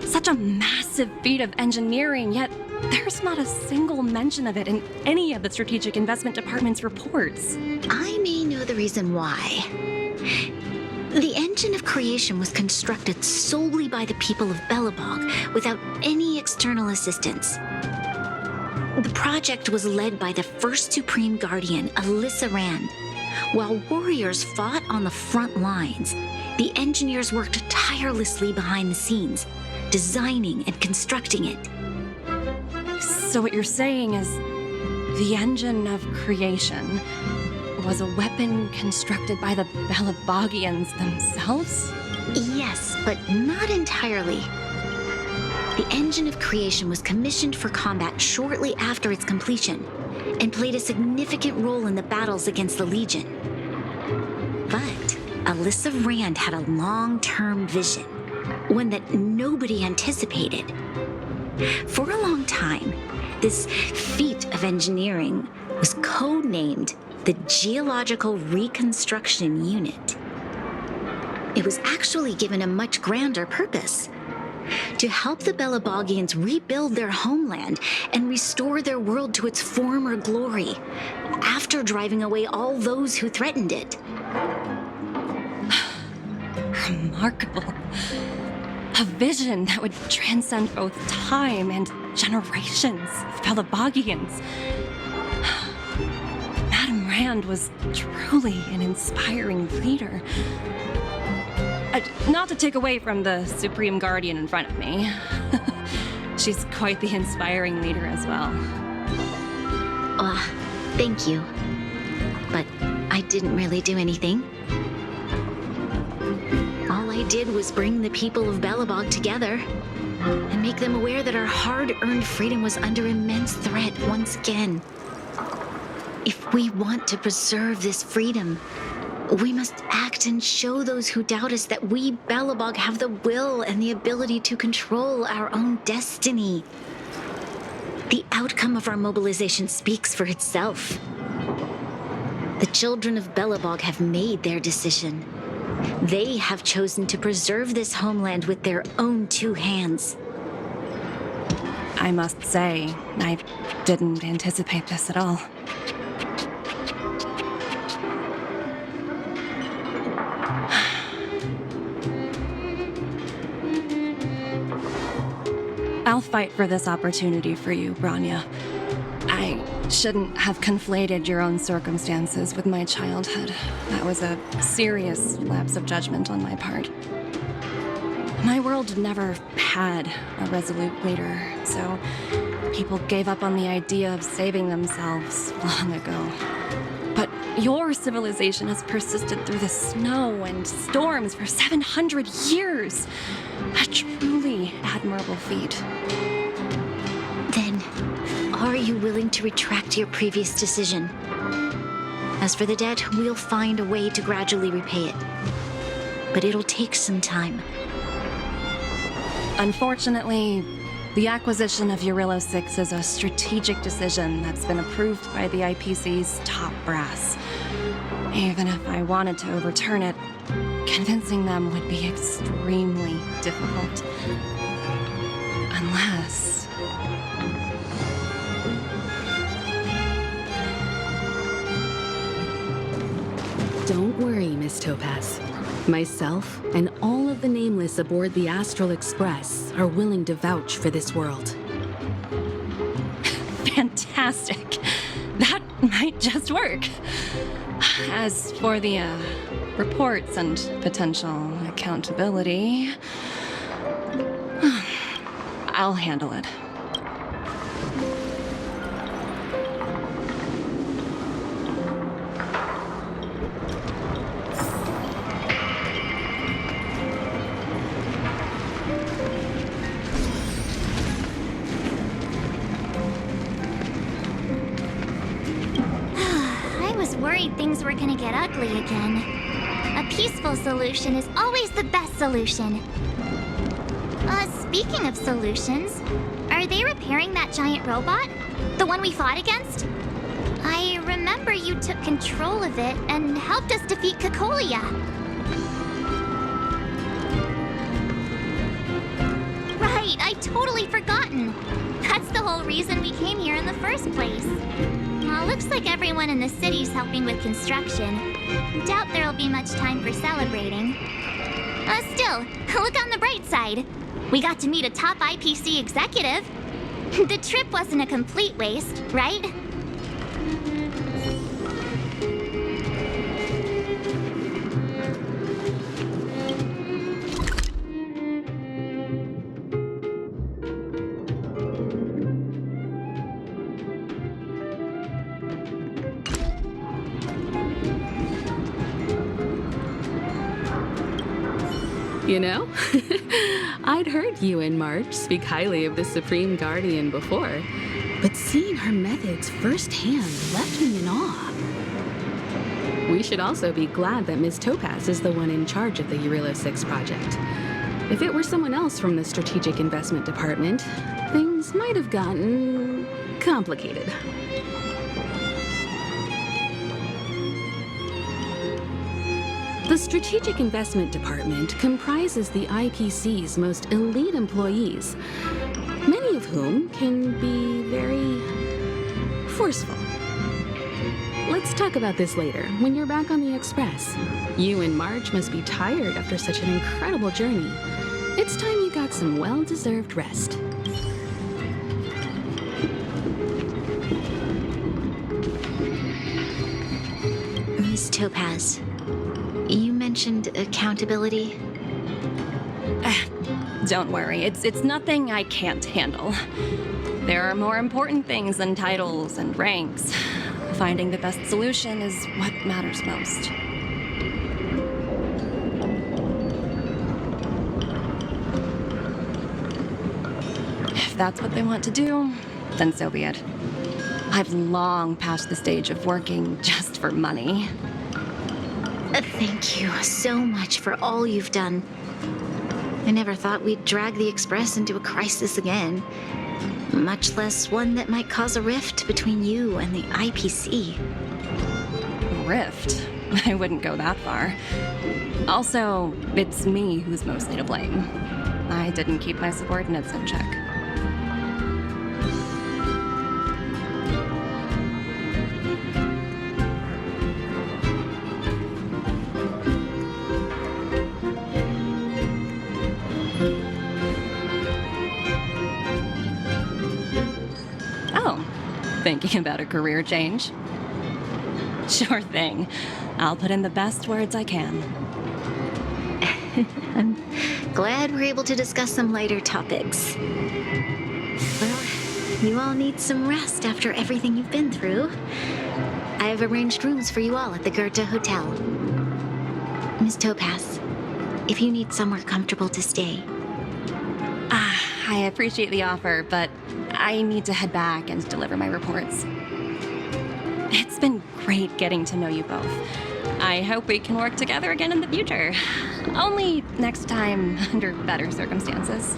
Such a massive feat of engineering, yet there's not a single mention of it in any of the Strategic Investment Department's reports. I may know the reason why. The engine of creation was constructed solely by the people of Belobog without any external assistance. The project was led by the first Supreme Guardian, Alyssa Rand. While warriors fought on the front lines, the engineers worked tirelessly behind the scenes, designing and constructing it. So what you're saying is the engine of creation was a weapon constructed by the Belabogians themselves? Yes, but not entirely. The engine of creation was commissioned for combat shortly after its completion and played a significant role in the battles against the Legion. But Alyssa Rand had a long-term vision, one that nobody anticipated. For a long time, this feat of engineering was codenamed the Geological Reconstruction Unit. It was actually given a much grander purpose: to help the Belabogians rebuild their homeland and restore their world to its former glory, after driving away all those who threatened it. Remarkable. A vision that would transcend both time and generations of Belabogians. Madame Rand was truly an inspiring leader. Not to take away from the Supreme Guardian in front of me. She's quite the inspiring leader as well. Thank you. But I didn't really do anything. All I did was bring the people of Belobog together and make them aware that our hard-earned freedom was under immense threat once again. If we want to preserve this freedom, we must act and show those who doubt us that we Belobog have the will and the ability to control our own destiny. The outcome of our mobilization speaks for itself. The children of Belobog have made their decision. They have chosen to preserve this homeland with their own two hands. I must say, I didn't anticipate this at all. I'll fight for this opportunity for you, Branya. I shouldn't have conflated your own circumstances with my childhood. That was a serious lapse of judgment on my part. My world never had a resolute leader, so people gave up on the idea of saving themselves long ago. But your civilization has persisted through the snow and storms for 700 years. A truly admirable feat. Then, are you willing to retract your previous decision? As for the debt, we'll find a way to gradually repay it. But it'll take some time. Unfortunately, the acquisition of Jarilo-VI is a strategic decision that's been approved by the IPC's top brass. Even if I wanted to overturn it, convincing them would be extremely difficult. Unless... Don't worry, Miss Topaz. Myself and all of the Nameless aboard the Astral Express are willing to vouch for this world. Fantastic. That might just work. As for the reports and potential accountability, I'll handle it. Things were gonna get ugly again. A peaceful solution is always the best solution. Speaking of solutions, are they repairing that giant robot? The one we fought against? I remember you took control of it and helped us defeat Cocolia. Right, I totally forgotten. That's the whole reason we came here in the first place. Looks like everyone in the city's helping with construction. Doubt there'll be much time for celebrating. Still, look on the bright side. We got to meet a top IPC executive. The trip wasn't a complete waste, right? You know, I'd heard you and March speak highly of the Supreme Guardian before, but seeing her methods firsthand left me in awe. We should also be glad that Ms. Topaz is the one in charge of the Jarilo-VI project. If it were someone else from the Strategic Investment Department, things might have gotten complicated. The Strategic Investment Department comprises the IPC's most elite employees, many of whom can be very forceful. Let's talk about this later, when you're back on the Express. You and Marge must be tired after such an incredible journey. It's time you got some well-deserved rest. Miss Topaz, you mentioned accountability. Don't worry, it's nothing I can't handle. There are more important things than titles and ranks. Finding the best solution is what matters most. If that's what they want to do, then so be it. I've long passed the stage of working just for money. Thank you so much for all you've done. I never thought we'd drag the Express into a crisis again, much less one that might cause a rift between you and the IPC. Rift? I wouldn't go that far. Also, it's me who's mostly to blame. I didn't keep my subordinates in check. Thinking about a career change? Sure thing. I'll put in the best words I can. I'm glad we're able to discuss some lighter topics. Well, you all need some rest after everything you've been through. I have arranged rooms for you all at the Goethe Hotel. Miss Topaz, if you need somewhere comfortable to stay. I appreciate the offer, but I need to head back and deliver my reports. It's been great getting to know you both. I hope we can work together again in the future. Only next time under better circumstances.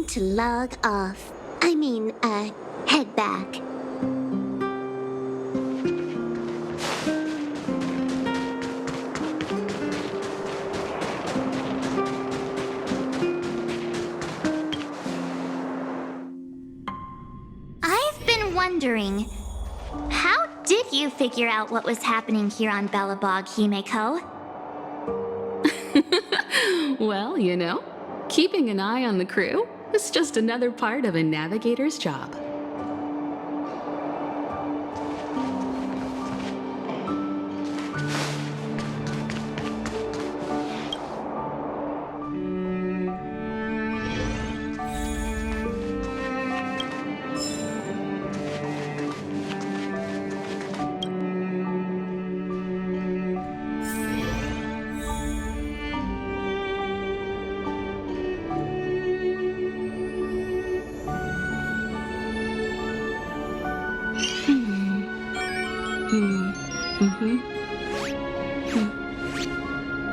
To log off. Head back. I've been wondering, how did you figure out what was happening here on Belobog, Himeko? Well, you know, keeping an eye on the crew is just another part of a navigator's job.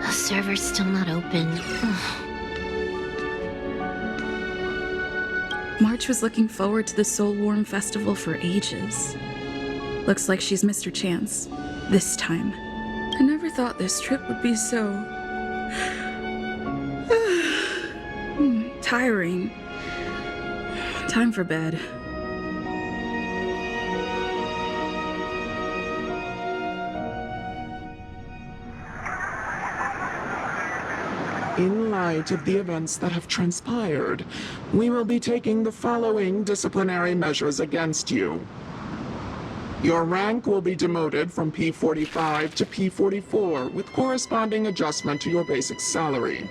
The server's still not open. March was looking forward to the Soul Warm Festival for ages. Looks like she's missed her chance. This time. I never thought this trip would be so... tiring. Time for bed. In light of the events that have transpired, we will be taking the following disciplinary measures against you. Your rank will be demoted from P45 to P44 with corresponding adjustment to your basic salary.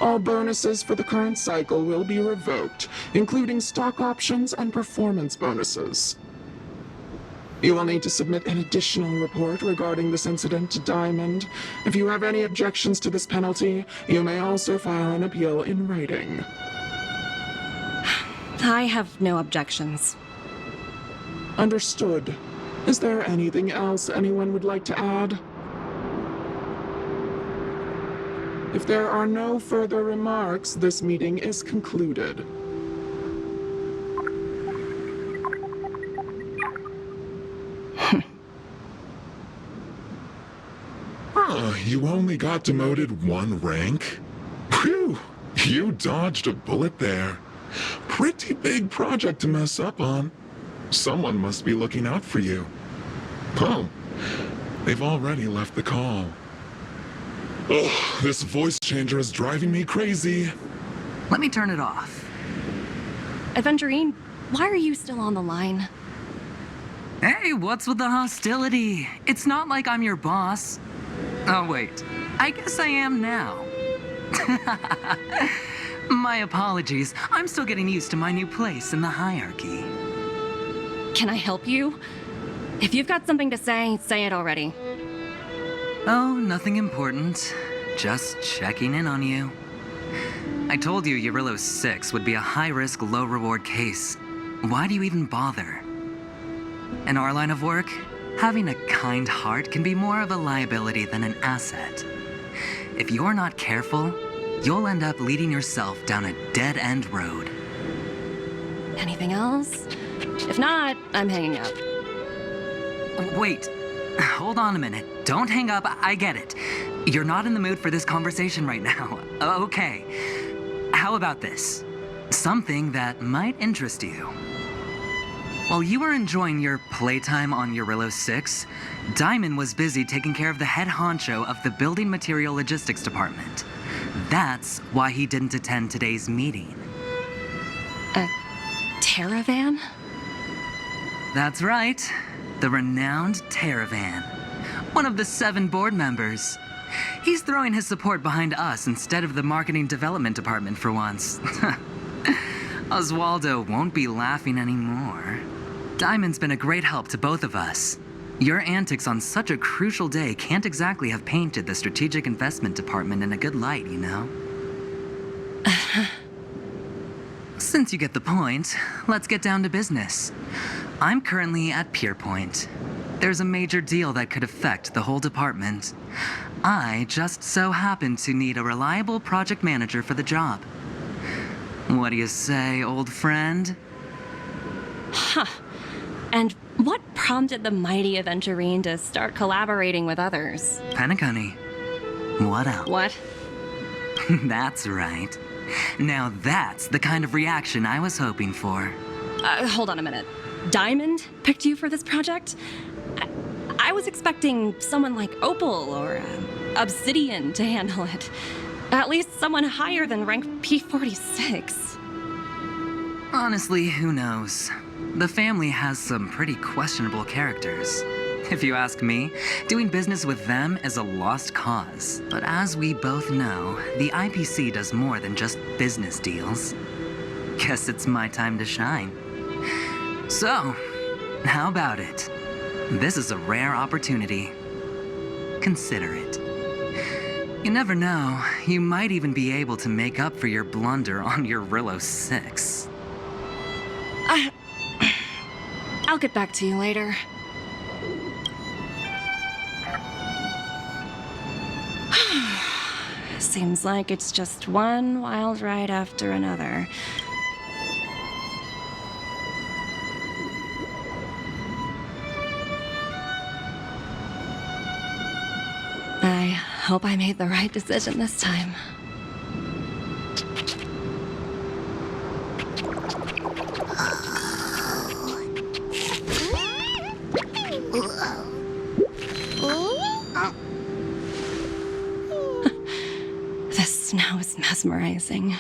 All bonuses for the current cycle will be revoked, including stock options and performance bonuses. You will need to submit an additional report regarding this incident to Diamond. If you have any objections to this penalty, you may also file an appeal in writing. I have no objections. Understood. Is there anything else anyone would like to add? If there are no further remarks, this meeting is concluded. You only got demoted one rank? Phew, you dodged a bullet there. Pretty big project to mess up on. Someone must be looking out for you. Oh, they've already left the call. Oh, this voice changer is driving me crazy. Let me turn it off. Aventurine, why are you still on the line? Hey, what's with the hostility? It's not like I'm your boss. Oh, wait. I guess I am now. My apologies. I'm still getting used to my new place in the hierarchy. Can I help you? If you've got something to say it already. Oh, nothing important. Just checking in on you. I told you Jarilo-VI would be a high-risk, low-reward case. Why do you even bother? In our line of work, having a kind heart can be more of a liability than an asset. If you're not careful, you'll end up leading yourself down a dead-end road. Anything else? If not, I'm hanging up. Wait, hold on a minute. Don't hang up, I get it. You're not in the mood for this conversation right now. Okay, how about this? Something that might interest you. While you were enjoying your playtime on Jarilo-VI, Diamond was busy taking care of the head honcho of the Building Material Logistics Department. That's why he didn't attend today's meeting. A Caravan? That's right. The renowned Caravan. One of the 7 board members. He's throwing his support behind us instead of the Marketing Development Department for once. Oswaldo won't be laughing anymore. Diamond's been a great help to both of us. Your antics on such a crucial day can't exactly have painted the Strategic Investment Department in a good light, you know? Since you get the point, let's get down to business. I'm currently at Pierpoint. There's a major deal that could affect the whole department. I just so happen to need a reliable project manager for the job. What do you say, old friend? Huh. And what prompted the mighty Aventurine to start collaborating with others? Penacony. What else? What? That's right. Now that's the kind of reaction I was hoping for. Hold on a minute. Diamond picked you for this project? I was expecting someone like Opal or Obsidian to handle it. At least someone higher than rank P46. Honestly, who knows? The family has some pretty questionable characters. If you ask me, doing business with them is a lost cause. But as we both know, the IPC does more than just business deals. Guess it's my time to shine. So, how about it? This is a rare opportunity. Consider it. You never know, you might even be able to make up for your blunder on your Jarilo-VI. I'll get back to you later. Seems like it's just one wild ride after another. I hope I made the right decision this time. This snow is mesmerizing.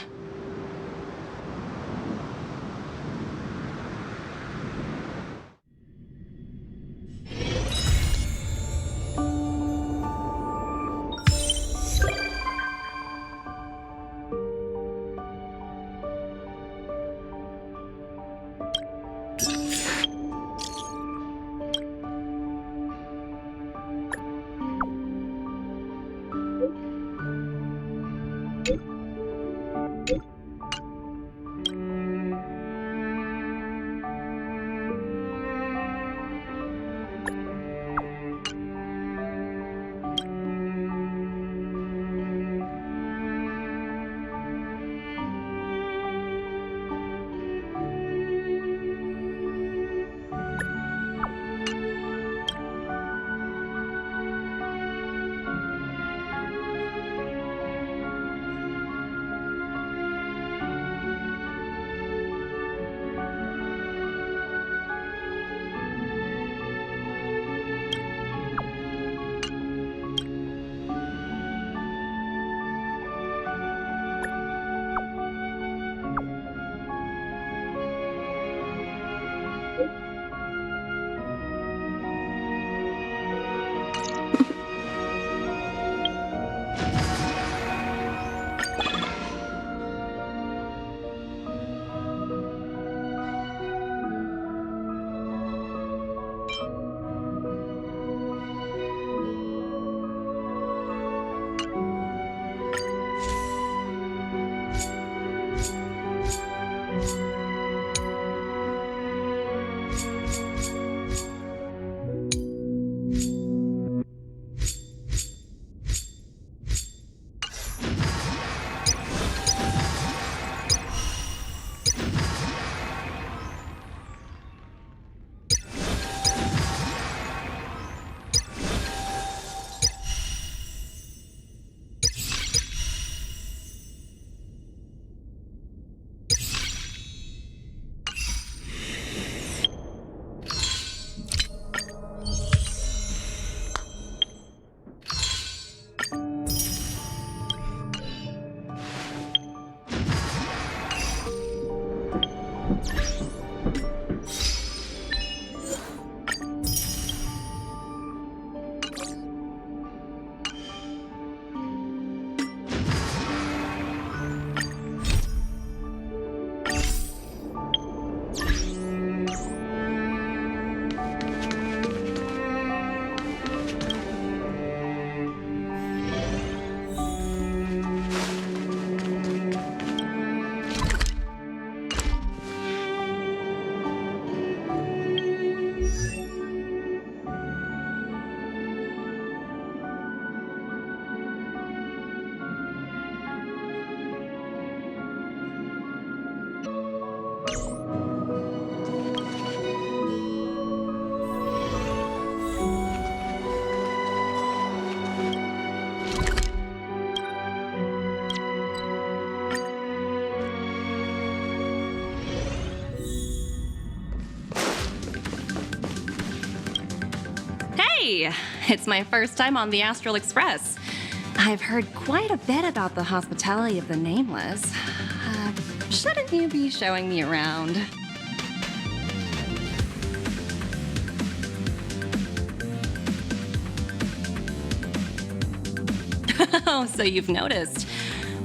Hey! It's my first time on the Astral Express. I've heard quite a bit about the hospitality of the Nameless. Shouldn't you be showing me around? Oh, so you've noticed.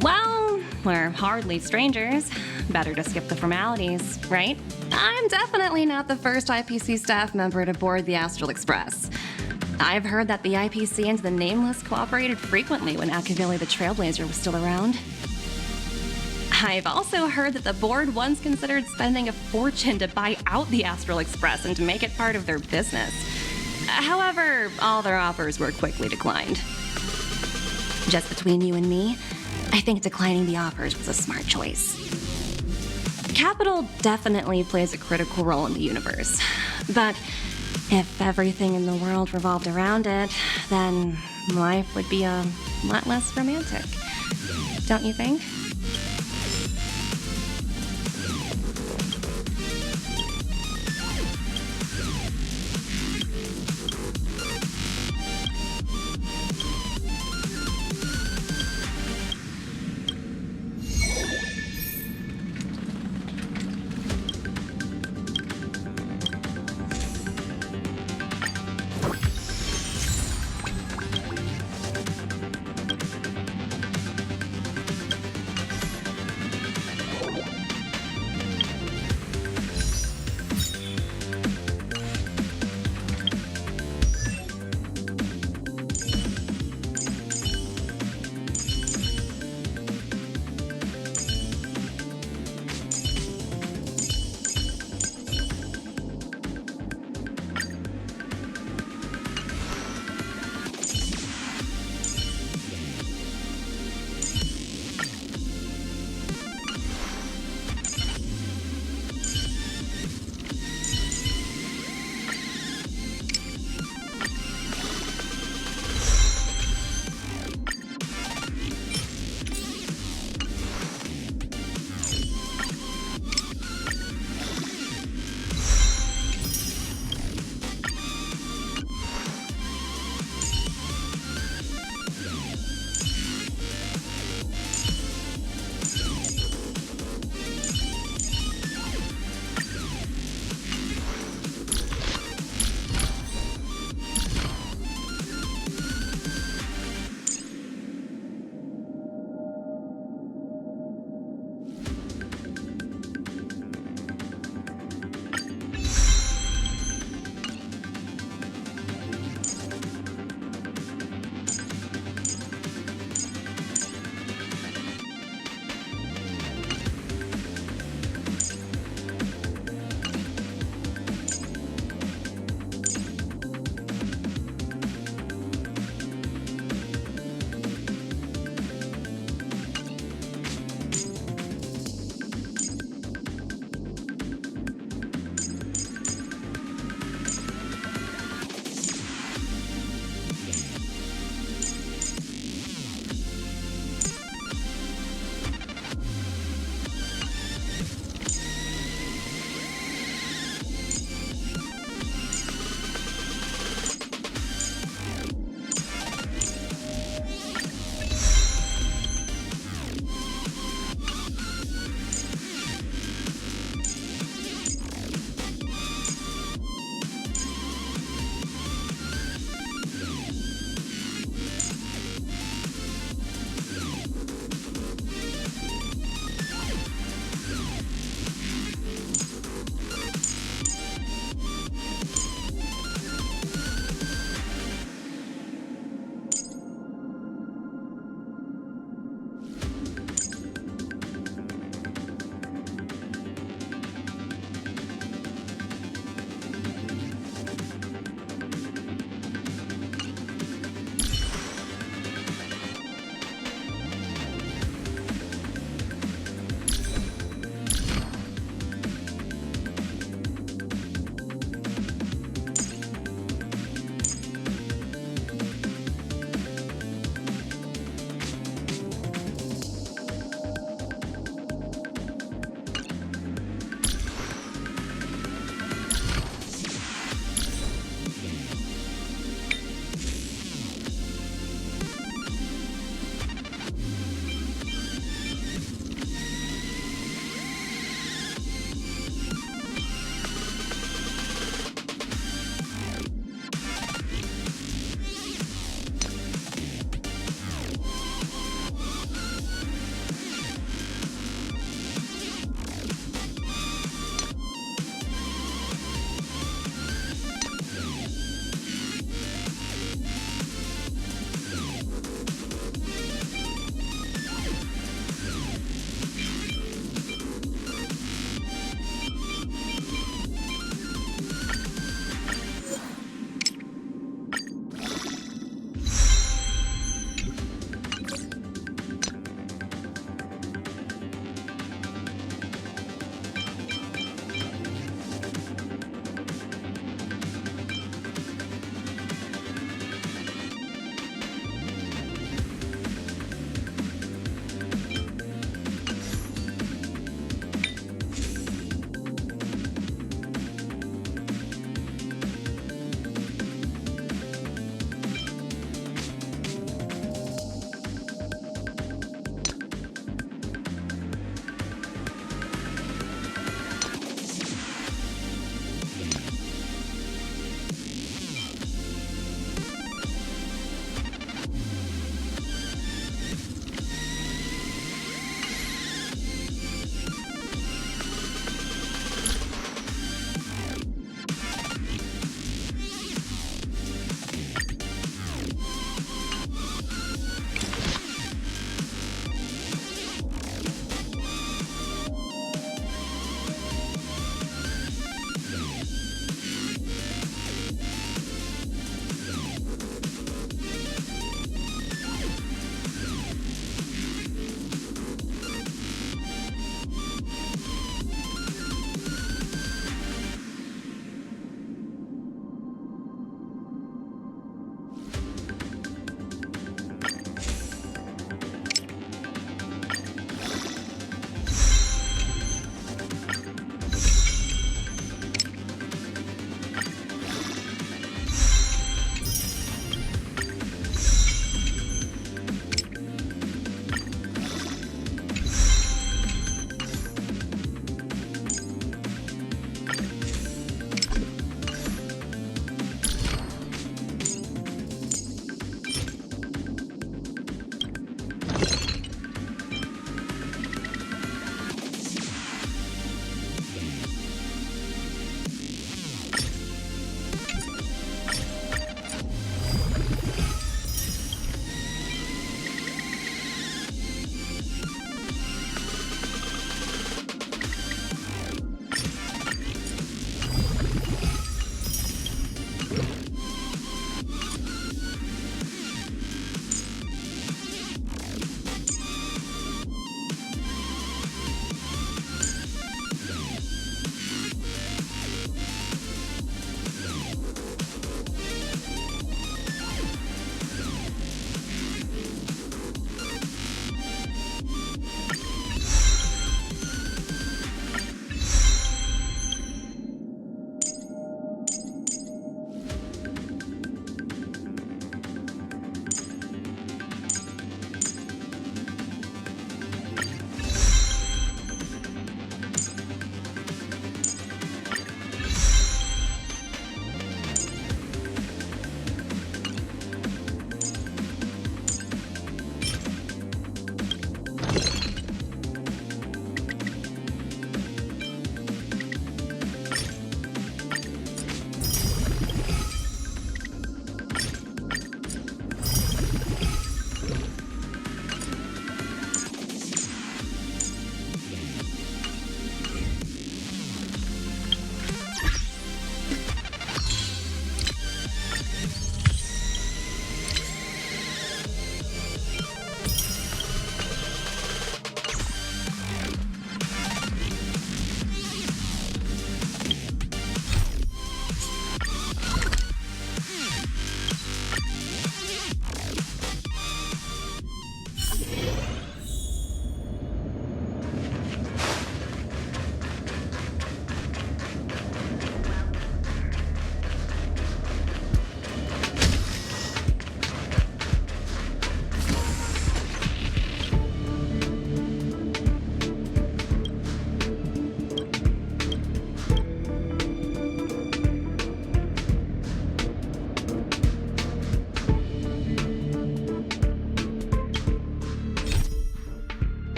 Well, we're hardly strangers. Better to skip the formalities, right? I'm definitely not the first IPC staff member to board the Astral Express. I've heard that the IPC and the Nameless cooperated frequently when Akavili the Trailblazer was still around. I've also heard that the board once considered spending a fortune to buy out the Astral Express and to make it part of their business. However, all their offers were quickly declined. Just between you and me, I think declining the offers was a smart choice. Capital definitely plays a critical role in the universe, but if everything in the world revolved around it, then life would be a lot less romantic. Don't you think?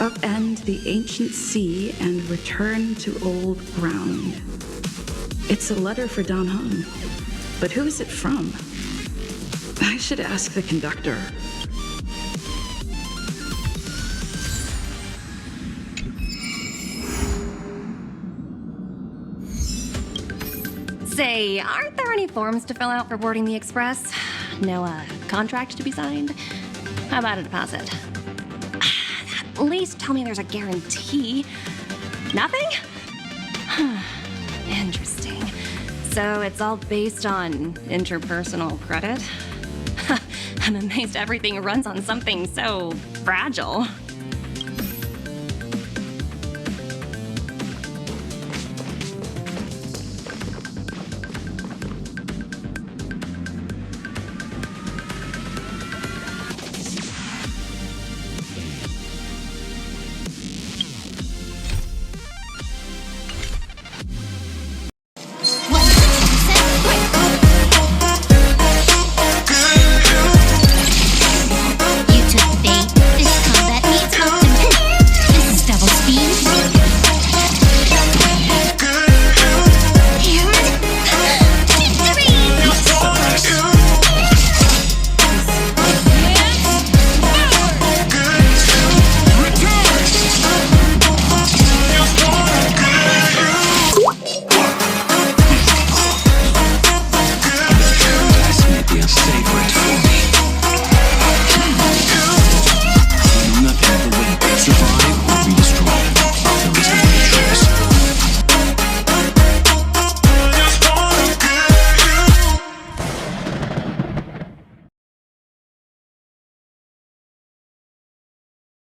Upend the ancient sea and return to old ground. It's a letter for Don Hung. But who is it from? I should ask the conductor. Say, aren't there any forms to fill out for boarding the express? No, contract to be signed? How about a deposit? At least tell me there's a guarantee. Nothing? Interesting. So it's all based on interpersonal credit? I'm amazed everything runs on something so fragile.